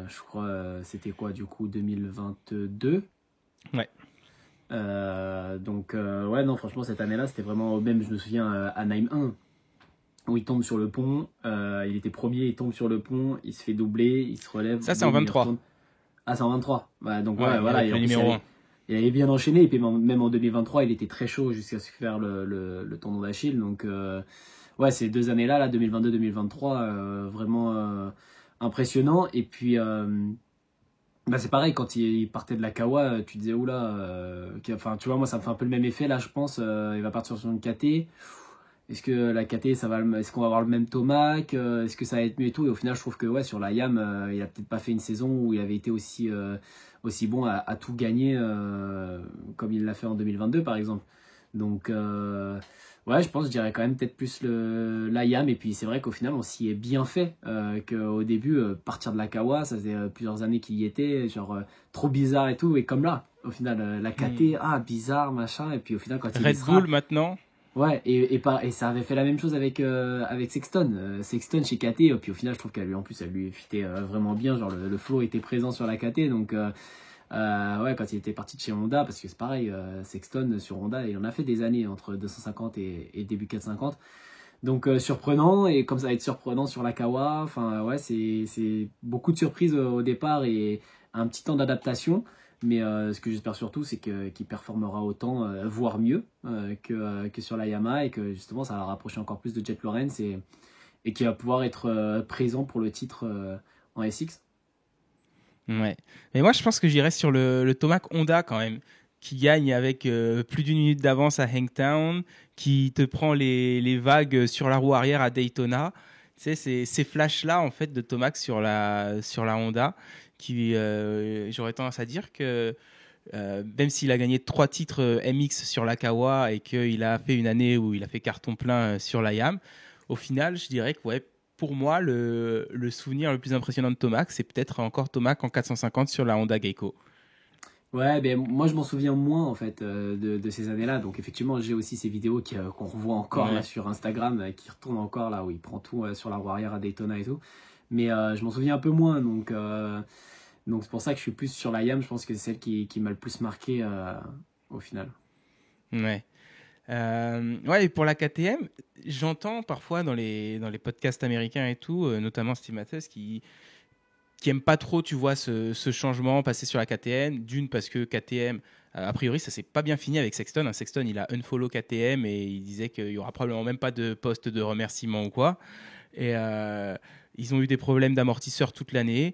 Je crois c'était quoi du coup 2022. ouais. Donc ouais, non, franchement, cette année-là, c'était vraiment, même je me souviens à Nîmes 1 où il tombe sur le pont, il était premier, il tombe sur le pont, il se fait doubler, il se relève, Ça, c'est en boum, il 23. retourne. Ah, c'est en 23. Ouais, donc ouais, Ouais, voilà, avec et le en plus numéro 1. il avait bien enchaîné, et puis même en 2023, il était très chaud jusqu'à se faire le tendon d'Achille. Donc ouais, ces 2 années-là, là, 2022-2023, vraiment impressionnant. Et puis Bah c'est pareil, quand il partait de la Kawa, tu disais oula, enfin tu vois, moi ça me fait un peu le même effet là, je pense. Il va partir sur une KT. Est-ce que la KT, est-ce qu'on va avoir le même Tomac, est-ce que ça va être mieux et tout. Et au final, je trouve que ouais, sur la YAM, il a peut-être pas fait une saison où il avait été aussi bon à tout gagner comme il l'a fait en 2022 par exemple. Donc ouais, je dirais quand même peut-être plus la YAM. Et puis c'est vrai qu'au final, on s'y est bien fait. Qu'au début, partir de la Kawa, ça faisait plusieurs années qu'il y était, genre trop bizarre et tout. Et comme là, au final, la KT, bizarre, machin. Et puis au final, quand il y Red sera. Bull maintenant. Ouais, et ça avait fait la même chose avec Sexton. Sexton chez KT, puis au final, je trouve qu'elle lui, en plus, elle lui fitait vraiment bien. Genre, le flow était présent sur la KT. Donc, ouais, quand il était parti de chez Honda, parce que c'est pareil, Sexton sur Honda, il en a fait des années entre 250 et début 450. Donc, surprenant, et comme ça va être surprenant sur la Kawa, enfin, ouais, c'est beaucoup de surprises au départ et un petit temps d'adaptation. Mais ce que j'espère surtout, c'est qu'il performera autant, voire mieux que sur la Yamaha et que justement ça va rapprocher encore plus de Jet Lawrence et qu'il va pouvoir être présent pour le titre en SX. Ouais. Mais moi, je pense que j'irais sur le Tomac Honda quand même, qui gagne avec plus d'une minute d'avance à Hangtown, qui te prend les vagues sur la roue arrière à Daytona. Tu sais, ces flashs-là, en fait, de Tomac sur la Honda, qui, j'aurais tendance à dire que même s'il a gagné 3 titres MX sur la Kawa et qu'il a fait une année où il a fait carton plein sur la YAM, au final, je dirais que ouais, pour moi, le souvenir le plus impressionnant de Tomac, c'est peut-être encore Tomac en 450 sur la Honda Geico. Ouais, ben moi je m'en souviens moins en fait de ces années-là. Donc effectivement, j'ai aussi ces vidéos qu'on revoit encore là Ouais. sur Instagram, qui retournent encore là où il prend tout sur la roue arrière à Daytona et tout. Mais je m'en souviens un peu moins, donc c'est pour ça que je suis plus sur la YAM. Je pense que c'est celle qui m'a le plus marqué au final. Ouais. Ouais, et pour la KTM, j'entends parfois dans les podcasts américains et tout, notamment Steve Matthes, qui aime pas trop, tu vois, ce changement, passer sur la KTM. D'une, parce que KTM, a priori, ça s'est pas bien fini avec Sexton. Sexton, il a unfollow KTM et il disait qu'il y aura probablement même pas de poste de remerciement ou quoi. Et ils ont eu des problèmes d'amortisseur toute l'année.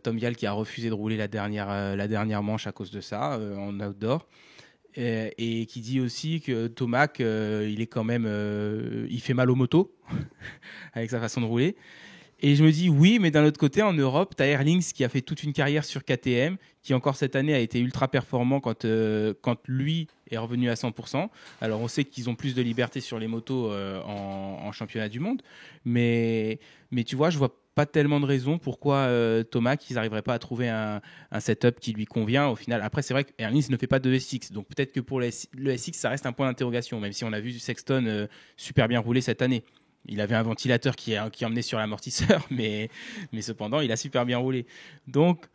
Tom Vial qui a refusé de rouler la dernière manche à cause de ça, en outdoor. Et qui dit aussi que Tomac, il est quand même, il fait mal aux motos avec sa façon de rouler. Et je me dis oui, mais d'un autre côté, en Europe, tu as Erlings qui a fait toute une carrière sur KTM, qui encore cette année a été ultra performant quand lui est revenu à 100%. Alors on sait qu'ils ont plus de liberté sur les motos en championnat du monde, mais tu vois, je vois pas tellement de raisons pourquoi Thomas qu'ils n'arriveraient pas à trouver un setup qui lui convient au final. Après, c'est vrai que Erlings ne fait pas de SX, donc peut-être que pour le SX, ça reste un point d'interrogation, même si on a vu Sexton super bien rouler cette année. Il avait un ventilateur qui emmenait sur l'amortisseur, mais cependant, il a super bien roulé. Donc,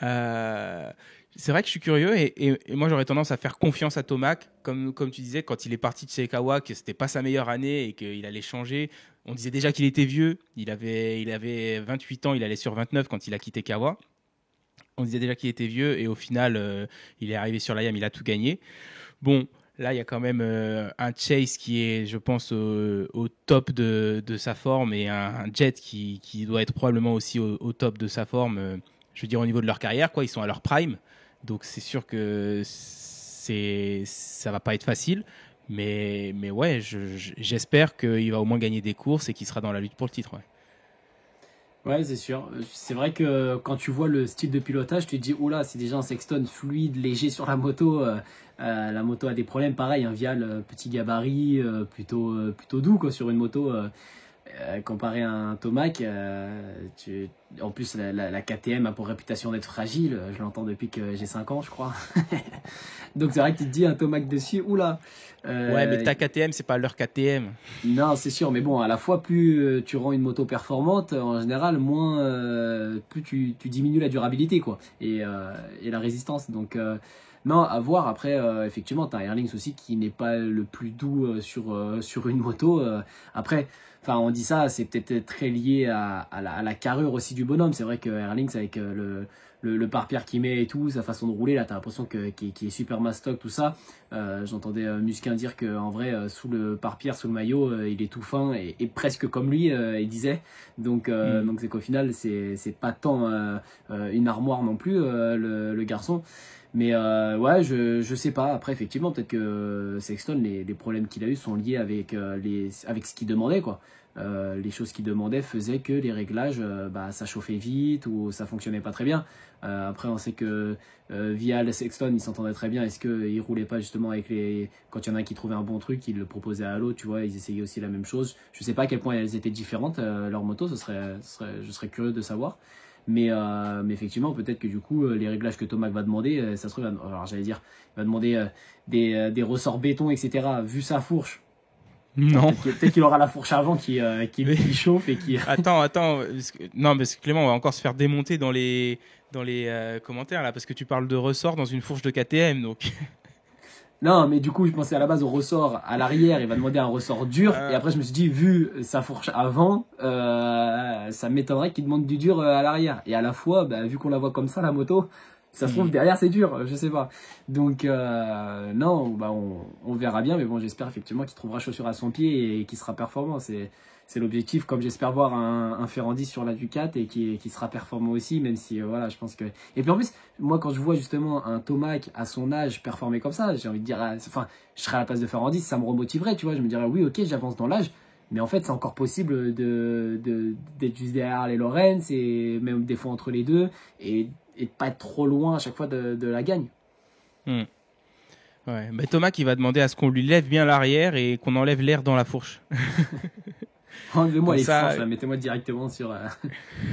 c'est vrai que je suis curieux et moi, j'aurais tendance à faire confiance à Tomac. Comme tu disais, quand il est parti de chez Kawa, que c'était pas sa meilleure année et qu'il allait changer. On disait déjà qu'il était vieux. Il avait 28 ans, il allait sur 29 quand il a quitté Kawa. On disait déjà qu'il était vieux et au final, il est arrivé sur la YAM, il a tout gagné. Bon, là, il y a quand même un Chase qui est, je pense, au top de sa forme et un Jet qui doit être probablement aussi au top de sa forme, je veux dire, au niveau de leur carrière, quoi. Ils sont à leur prime. Donc, c'est sûr que ça va pas être facile. Mais ouais, j'espère qu'il va au moins gagner des courses et qu'il sera dans la lutte pour le titre. Ouais. Ouais, c'est sûr. C'est vrai que quand tu vois le style de pilotage, tu te dis, oula, c'est déjà un Sexton fluide, léger sur la moto. La moto a des problèmes, pareil, un Vial, petit gabarit, plutôt doux quoi, sur une moto. Comparé à un Tomac, en plus la KTM a pour réputation d'être fragile, je l'entends depuis que j'ai 5 ans je crois. Donc c'est vrai que tu te dis un Tomac dessus, oula. Ouais, mais ta KTM, c'est pas leur KTM. Non, c'est sûr, mais bon, à la fois plus tu rends une moto performante, en général, moins plus tu diminues la durabilité quoi et la résistance. Donc Non, à voir. Après, effectivement, t'as Erlings aussi qui n'est pas le plus doux sur une moto. Après, enfin, on dit ça, c'est peut-être très lié à la carrure aussi du bonhomme. C'est vrai que Erlings, avec le pare-pierre qu'il met et tout, sa façon de rouler, là, t'as l'impression qu'il est super mastoc, tout ça. J'entendais Musquin dire qu'en vrai, sous le pare-pierre, sous le maillot, il est tout fin et presque comme lui, il disait. Donc c'est qu'au final, c'est pas tant une armoire non plus, le garçon. Mais ouais, je sais pas. Après, effectivement, peut-être que Sexton, les problèmes qu'il a eu sont liés avec, avec ce qu'il demandait, quoi. Les choses qu'il demandait faisaient que les réglages, bah, ça chauffait vite ou ça fonctionnait pas très bien. Après, on sait que Vial, Sexton, ils s'entendaient très bien. Est-ce qu'ils roulaient pas justement avec les... Quand il y en a un qui trouvait un bon truc, ils le proposaient à l'autre, tu vois, ils essayaient aussi la même chose. Je sais pas à quel point elles étaient différentes, leurs motos, je serais curieux de savoir. Mais effectivement, peut-être que du coup, les réglages que Tomac va demander, ça se trouve, alors j'allais dire, il va demander des ressorts béton, etc. Vu sa fourche. Non. Peut-être qu'il aura la fourche avant qui chauffe et qui. Attends. Non, parce que Clément, on va encore se faire démonter dans les commentaires là, parce que tu parles de ressort dans une fourche de KTM, donc. Non, mais du coup, je pensais à la base au ressort à l'arrière, il va demander un ressort dur. Et après, je me suis dit, vu sa fourche avant, ça m'étonnerait qu'il demande du dur à l'arrière. Et à la fois, bah, vu qu'on la voit comme ça, la moto, ça se trouve derrière c'est dur, je sais pas. Donc, non, bah, on verra bien. Mais bon, j'espère effectivement qu'il trouvera chaussure à son pied et qu'il sera performant. C'est l'objectif, comme j'espère voir un Ferrandi sur la Ducat et qui sera performant aussi, même si voilà, je pense que. Et puis en plus, moi quand je vois justement un Tomac à son âge performer comme ça, j'ai envie de dire, enfin, je serais à la place de Ferrandi, ça me remotiverait, tu vois, je me dirais oui, ok, j'avance dans l'âge, mais en fait c'est encore possible d'être juste derrière les Lorenz et même des fois entre les deux et de pas être trop loin à chaque fois de la gagne. Ouais, bah, Thomas qui va demander à ce qu'on lui lève bien l'arrière et qu'on enlève l'air dans la fourche. Enlevez-moi les fourches, mettez-moi directement sur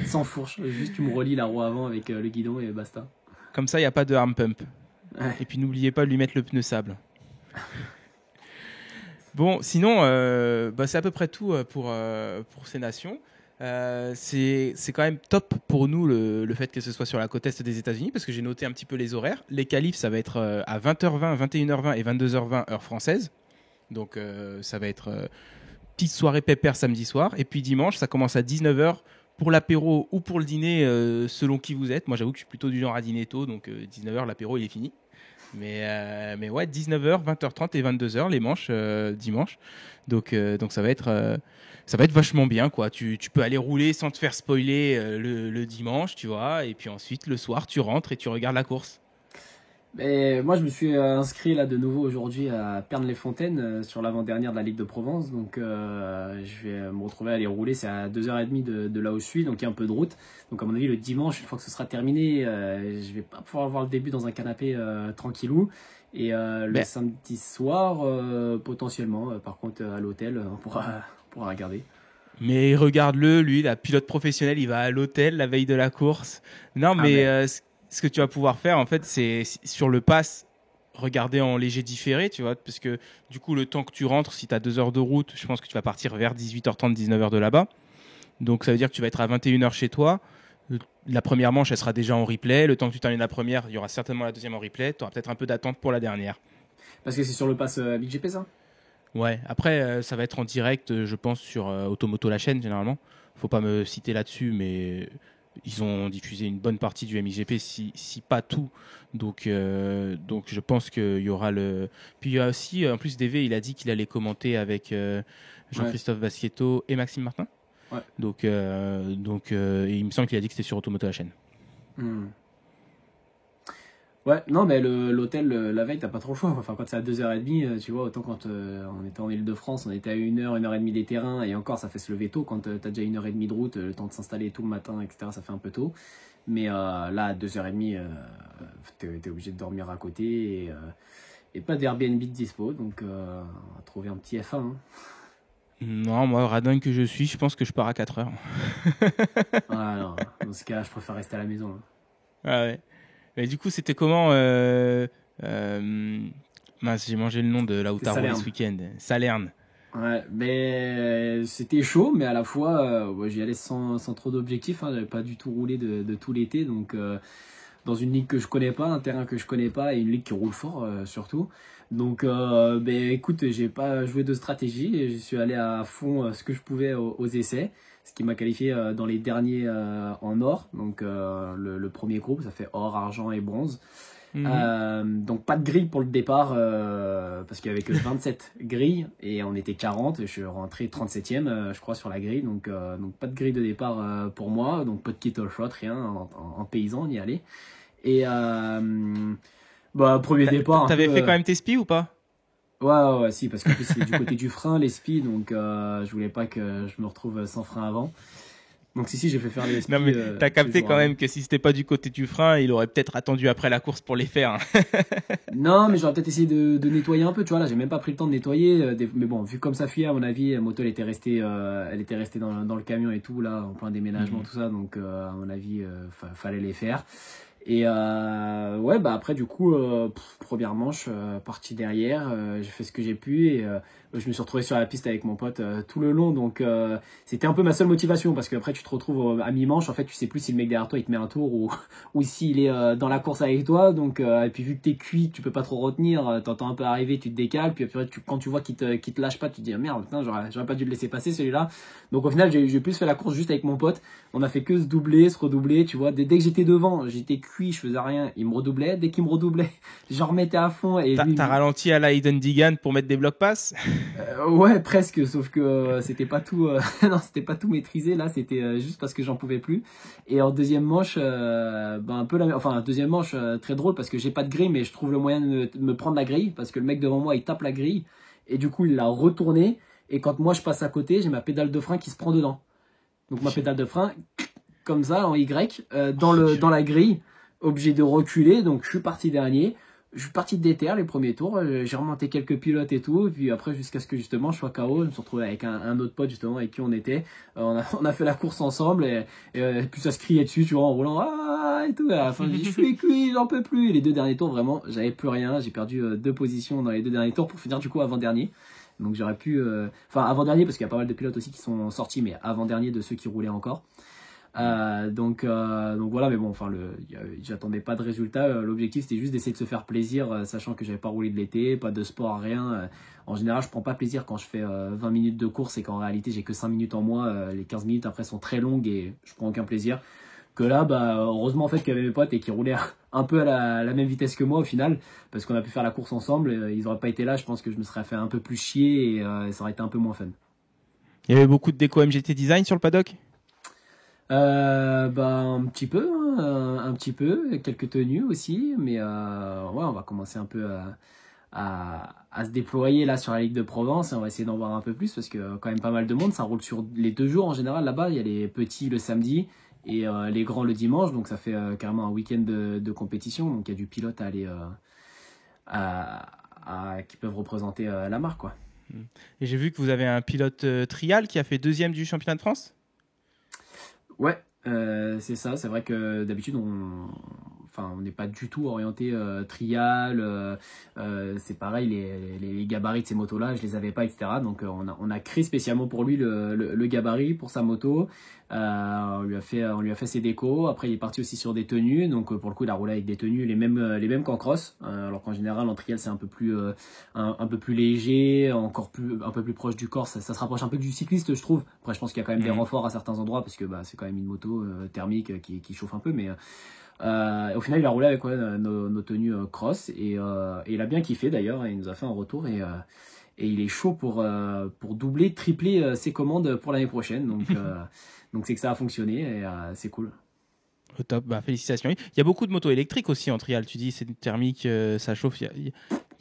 sans fourche. Juste tu me relis la roue avant avec le guidon et basta. Comme ça, il n'y a pas de arm pump. Ouais. Et puis n'oubliez pas de lui mettre le pneu sable. Bon, sinon, bah, c'est à peu près tout pour ces nations. C'est quand même top pour nous le fait que ce soit sur la côte est des États-Unis parce que j'ai noté un petit peu les horaires. Les qualifs, ça va être à 20h20, 21h20 et 22h20 heure française. Donc ça va être petite soirée pépère samedi soir. Et puis dimanche, ça commence à 19h pour l'apéro ou pour le dîner selon qui vous êtes. Moi, j'avoue que je suis plutôt du genre à dîner tôt, donc 19h, l'apéro, il est fini. Mais ouais, 19h, 20h30 et 22h les manches dimanche. Donc ça va être vachement bien, quoi. Tu peux aller rouler sans te faire spoiler le dimanche, tu vois. Et puis ensuite, le soir, tu rentres et tu regardes la course. Mais moi, je me suis inscrit là de nouveau aujourd'hui à Pernes-les-Fontaines sur l'avant-dernière de la Ligue de Provence. Donc, je vais me retrouver à aller rouler. C'est à 2h30 de là où je suis. Donc, il y a un peu de route. Donc, à mon avis, le dimanche, une fois que ce sera terminé, je vais pas pouvoir voir le début dans un canapé tranquillou. Et le samedi soir, potentiellement, par contre, à l'hôtel, on pourra regarder. Mais regarde-le, lui, la pilote professionnelle, il va à l'hôtel la veille de la course. Non, mais ce que tu vas pouvoir faire, en fait, c'est sur le pass, regarder en léger différé, tu vois, parce que du coup, le temps que tu rentres, si tu as 2 heures de route, je pense que tu vas partir vers 18h30, 19h de là-bas. Donc, ça veut dire que tu vas être à 21h chez toi. La première manche, elle sera déjà en replay. Le temps que tu termines la première, il y aura certainement la deuxième en replay. Tu auras peut-être un peu d'attente pour la dernière. Parce que c'est sur le pass Big GP, ça ? Ouais, après, ça va être en direct, je pense, sur Automoto la chaîne, généralement. Faut pas me citer là-dessus, mais ils ont diffusé une bonne partie du MXGP, si pas tout. Donc je pense qu'il y aura le... Puis il y a aussi, en plus, DV, il a dit qu'il allait commenter avec Jean-Christophe Basquietto et Maxime Martin. Ouais. Donc il me semble qu'il a dit que c'était sur Automoto la chaîne. Ouais, non, mais l'hôtel, la veille, t'as pas trop le choix. Enfin, quand c'est à 2h30, tu vois, autant quand on était en Île-de-France, on était à 1h, 1h30 des terrains, et encore, ça fait se lever tôt. Quand t'as déjà 1h30 de route, le temps de s'installer tout le matin, etc., ça fait un peu tôt. Mais là, à 2h30, t'es obligé de dormir à côté, et pas d'Airbnb de dispo, donc on va trouver un petit F1. Hein. Non, moi, radin que je suis, je pense que je pars à 4h. Ah non, dans ce cas, je préfère rester à la maison. Hein. Ah ouais. Mais du coup, c'était comment mince, j'ai mangé le nom de là où t'as roulé ce week-end. Salerne. Ouais, mais c'était chaud, mais à la fois, j'y allais sans trop d'objectifs. Hein, j'avais pas du tout roulé de tout l'été, donc dans une ligue que je connais pas, un terrain que je connais pas et une ligue qui roule fort surtout. Donc, écoute, j'ai pas joué de stratégie et je suis allé à fond ce que je pouvais aux essais, ce qui m'a qualifié dans les derniers en or. Donc, le premier groupe, ça fait or, argent et bronze. Donc pas de grille pour le départ parce qu'il y avait que 27 grilles et on était 40 et je suis rentré 37e je crois sur la grille donc pas de grille de départ pour moi, donc pas de kettle shot, rien, en paysan on y allait et premier départ t'avais fait quand même tes spies ou pas? Ouais, si, parce qu'en plus c'est du côté du frein les spies, donc je voulais pas que je me retrouve sans frein avant. Donc si, j'ai fait faire les spies. Non mais t'as capté quand même que si c'était pas du côté du frein, il aurait peut-être attendu après la course pour les faire. Non, mais j'aurais peut-être essayé de nettoyer un peu, tu vois, là j'ai même pas pris le temps de nettoyer, mais bon, vu comme ça fuyait, à mon avis, la moto elle était restée dans le camion et tout, là, en plein déménagement, tout ça, donc à mon avis, fallait les faire. Et après du coup, première manche, partie derrière, j'ai fait ce que j'ai pu et je me suis retrouvé sur la piste avec mon pote tout le long, donc c'était un peu ma seule motivation parce qu'après tu te retrouves à mi-manche, en fait tu sais plus si le mec derrière toi il te met un tour ou s'il est dans la course avec toi, donc et puis vu que t'es cuit, tu peux pas trop retenir, t'entends un peu arriver, tu te décales, puis après quand tu vois qu'il te lâche pas, tu te dis merde, putain, j'aurais pas dû le laisser passer celui-là. Donc au final j'ai plus fait la course juste avec mon pote, on a fait que se doubler, se redoubler, tu vois, dès que j'étais devant, j'étais cuit, je faisais rien, il me redoublait, dès qu'il me redoublait, j'en remettais à fond. Et t'as ralenti à la Hayden Digan pour mettre des blocs pass? Ouais, presque, sauf que c'était pas tout non, c'était pas tout maîtrisé là, c'était juste parce que j'en pouvais plus. Et en deuxième manche deuxième manche très drôle parce que j'ai pas de grille, mais je trouve le moyen de me prendre la grille parce que le mec devant moi il tape la grille et du coup il l'a retourné et quand moi je passe à côté, j'ai ma pédale de frein qui se prend dedans. Donc ma pédale de frein comme ça en Y dans la grille, obligé de reculer, donc je suis parti dernier. Je suis parti de déter les premiers tours, j'ai remonté quelques pilotes et tout, et puis après jusqu'à ce que justement je sois KO, je me suis retrouvé avec un autre pote justement avec qui on était, on a fait la course ensemble et puis ça se criait dessus, tu vois, en roulant et tout, à la fin je dis je suis cuit, j'en peux plus, et les 2 derniers tours vraiment j'avais plus rien, j'ai perdu 2 positions dans les 2 derniers tours pour finir du coup avant-dernier. Donc j'aurais pu, avant-dernier parce qu'il y a pas mal de pilotes aussi qui sont sortis, mais avant-dernier de ceux qui roulaient encore. Donc voilà, mais bon, j'attendais pas de résultat. L'objectif c'était juste d'essayer de se faire plaisir, sachant que j'avais pas roulé de l'été, pas de sport, rien. En général, je prends pas plaisir quand je fais 20 minutes de course et qu'en réalité j'ai que 5 minutes en moi. Les 15 minutes après sont très longues et je prends aucun plaisir. Que là, heureusement en fait qu'il y avait mes potes et qui roulaient un peu à la même vitesse que moi au final, parce qu'on a pu faire la course ensemble. Ils auraient pas été là, je pense que je me serais fait un peu plus chier et ça aurait été un peu moins fun. Il y avait beaucoup de déco MGT Design sur le paddock? Un petit peu, hein, quelques tenues aussi, mais on va commencer un peu à se déployer là sur la Ligue de Provence et on va essayer d'en voir un peu plus parce que quand même pas mal de monde, ça roule sur les 2 jours en général là-bas, il y a les petits le samedi et les grands le dimanche, donc ça fait carrément un week-end de compétition, donc il y a du pilote à aller qui peuvent représenter la marque, quoi. Et j'ai vu que vous avez un pilote trial qui a fait 2e du championnat de France? Ouais, c'est ça, c'est vrai que d'habitude on n'est pas du tout orienté trial, c'est pareil, les gabarits de ces motos-là, je les avais pas, etc. Donc on a créé spécialement pour lui le gabarit pour sa moto, on lui a fait ses décos, après il est parti aussi sur des tenues, donc pour le coup il a roulé avec des tenues les mêmes qu'en cross, alors qu'en général en trial c'est un peu plus léger, un peu plus proche du corps, ça se rapproche un peu du cycliste je trouve. Après je pense qu'il y a quand même des renforts à certains endroits parce que c'est quand même une moto thermique qui chauffe un peu, mais au final il a roulé avec nos tenues cross et il a bien kiffé d'ailleurs, il nous a fait un retour et il est chaud pour doubler, tripler ses commandes pour l'année prochaine, donc c'est que ça a fonctionné et c'est cool. Au top, félicitations. Il y a beaucoup de motos électriques aussi en trial, tu dis c'est thermique, ça chauffe, il y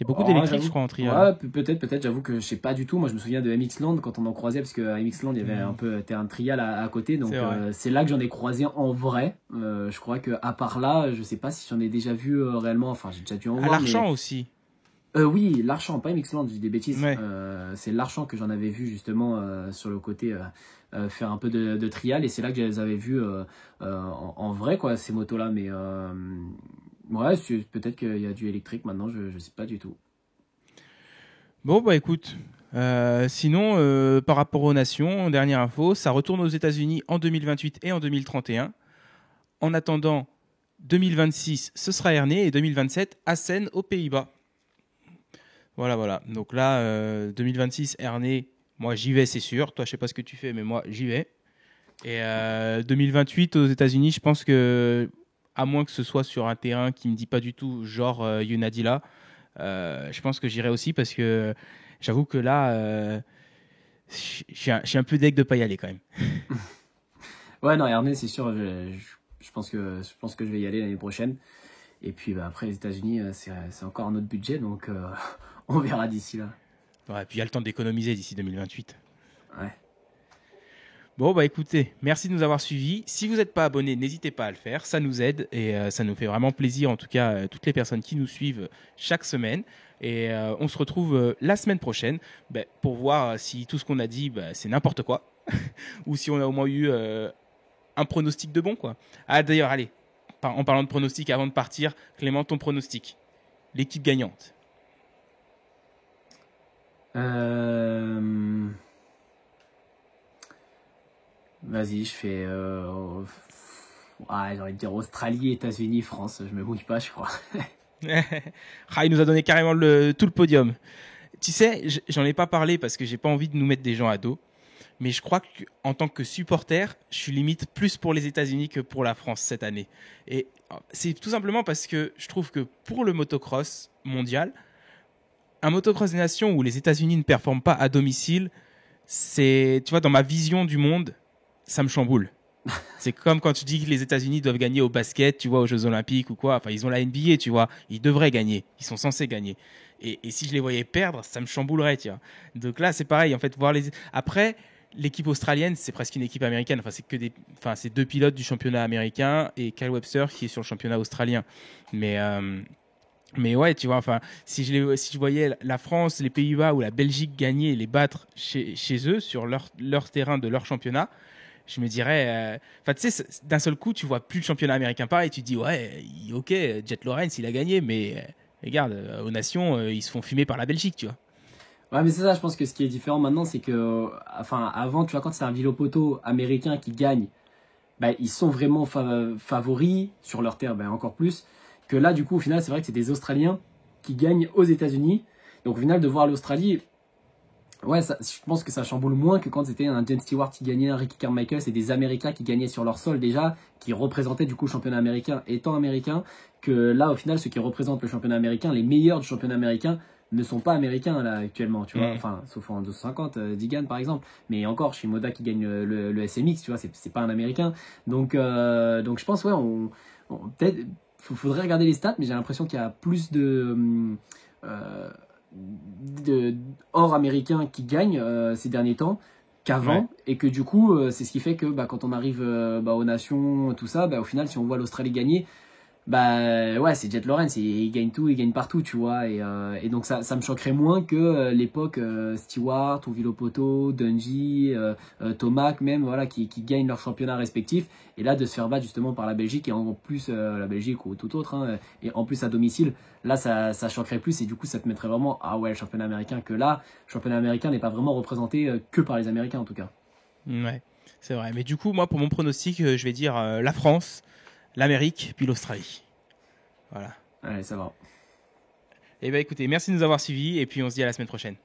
a beaucoup d'électriques je crois en trial. Ouais, peut-être, j'avoue que je sais pas du tout. Moi je me souviens de MX Land quand on en croisait, parce qu'à MX Land il y avait un peu terrain de trial à côté, donc c'est là que j'en ai croisé en vrai. Je crois que à part là, je sais pas si j'en ai déjà vu réellement, enfin j'ai déjà dû en voir. À l'Archamp aussi. Oui, l'Archamp, pas MX Land, j'ai des bêtises. Ouais. C'est l'Archamp que j'en avais vu justement sur le côté faire un peu de trial, et c'est là que je les avais vus en vrai, quoi, ces motos-là. Mais ouais, peut-être qu'il y a du électrique maintenant, je sais pas du tout. Bon, écoute, sinon, par rapport aux nations, dernière info, ça retourne aux États-Unis en 2028 et en 2031. En attendant, 2026, ce sera Ernée. Et 2027, Assen, aux Pays-Bas. Voilà. Donc là, 2026, Ernée, moi, j'y vais, c'est sûr. Toi, je sais pas ce que tu fais, mais moi, j'y vais. Et 2028, aux États-Unis, je pense que, à moins que ce soit sur un terrain qui me dit pas du tout, genre Unadilla, je pense que j'irai aussi parce que j'avoue que là, je suis un peu deg de pas y aller quand même. Ouais, non, Ernée, c'est sûr, je pense que je vais y aller l'année prochaine. Et puis après, les États-Unis, c'est encore un autre budget, donc on verra d'ici là. Ouais, puis il y a le temps d'économiser d'ici 2028. Ouais. Bon, bah écoutez, merci de nous avoir suivis. Si vous n'êtes pas abonné, n'hésitez pas à le faire. Ça nous aide et ça nous fait vraiment plaisir, en tout cas, toutes les personnes qui nous suivent chaque semaine. Et on se retrouve la semaine prochaine pour voir si tout ce qu'on a dit, c'est n'importe quoi. Ou si on a au moins eu un pronostic de bon, quoi. Ah, d'ailleurs, allez, en parlant de pronostic, avant de partir, Clément, ton pronostic. L'équipe gagnante. Vas-y, je fais. J'ai envie de dire Australie, États-Unis, France. Je me mouille pas, je crois. Il nous a donné carrément tout le podium. Tu sais, j'en ai pas parlé parce que j'ai pas envie de nous mettre des gens à dos. Mais je crois qu'en tant que supporter, je suis limite plus pour les États-Unis que pour la France cette année. Et c'est tout simplement parce que je trouve que pour le motocross mondial, un motocross des nations où les États-Unis ne performent pas à domicile, tu vois, dans ma vision du monde, ça me chamboule. C'est comme quand tu dis que les États-Unis doivent gagner au basket, tu vois, aux Jeux Olympiques ou quoi. Enfin, ils ont la NBA, tu vois. Ils devraient gagner. Ils sont censés gagner. Et si je les voyais perdre, ça me chamboulerait, tu vois. Donc là, c'est pareil. En fait, Après, l'équipe australienne, c'est presque une équipe américaine. Enfin, c'est deux pilotes du championnat américain et Kyle Webster qui est sur le championnat australien. Mais ouais, tu vois, enfin, si je voyais la France, les Pays-Bas ou la Belgique gagner et les battre chez eux sur leur terrain de leur championnat, je me dirais, tu sais, d'un seul coup, tu vois plus le championnat américain pareil, tu te dis, ouais, ok, Jet Lawrence, il a gagné, mais regarde, aux nations, ils se font fumer par la Belgique, tu vois. Ouais, mais c'est ça, je pense que ce qui est différent maintenant, c'est que, avant, tu vois, quand c'est un vélo-poteau américain qui gagne, ils sont vraiment favoris sur leur terre, encore plus. Que là, du coup, au final, c'est vrai que c'est des Australiens qui gagnent aux États-Unis. Donc, au final, de voir l'Australie, ouais, je pense que ça chamboule moins que quand c'était un James Stewart qui gagnait, un Ricky Carmichael, c'est des Américains qui gagnaient sur leur sol déjà, qui représentaient du coup le championnat américain étant américain, que là au final ceux qui représentent le championnat américain, les meilleurs du championnat américain ne sont pas américains là actuellement, tu vois, enfin sauf en 250, Digan par exemple, mais encore Shimoda qui gagne le SMX, tu vois, c'est pas un américain, donc je pense ouais, peut-être faudrait regarder les stats, mais j'ai l'impression qu'il y a plus de hors américains qui gagnent ces derniers temps qu'avant, ouais. Et que du coup c'est ce qui fait que quand on arrive aux nations tout ça, au final si on voit l'Australie gagner, ouais, c'est Jet Lawrence, il gagne tout, il gagne partout, tu vois, et donc ça me choquerait moins que l'époque Stewart ou Villopoto, Dungey, Tomac même, voilà, qui gagnent leur championnat respectif, et là de se faire battre justement par la Belgique, et en plus la Belgique ou tout autre, hein, et en plus à domicile, là ça choquerait plus, et du coup ça te mettrait vraiment, ah ouais, le championnat américain, que là, le championnat américain n'est pas vraiment représenté que par les Américains en tout cas. Ouais, c'est vrai, mais du coup moi pour mon pronostic, je vais dire la France, l'Amérique, puis l'Australie. Voilà. Allez, ça va. Eh bien, écoutez, merci de nous avoir suivis et puis on se dit à la semaine prochaine.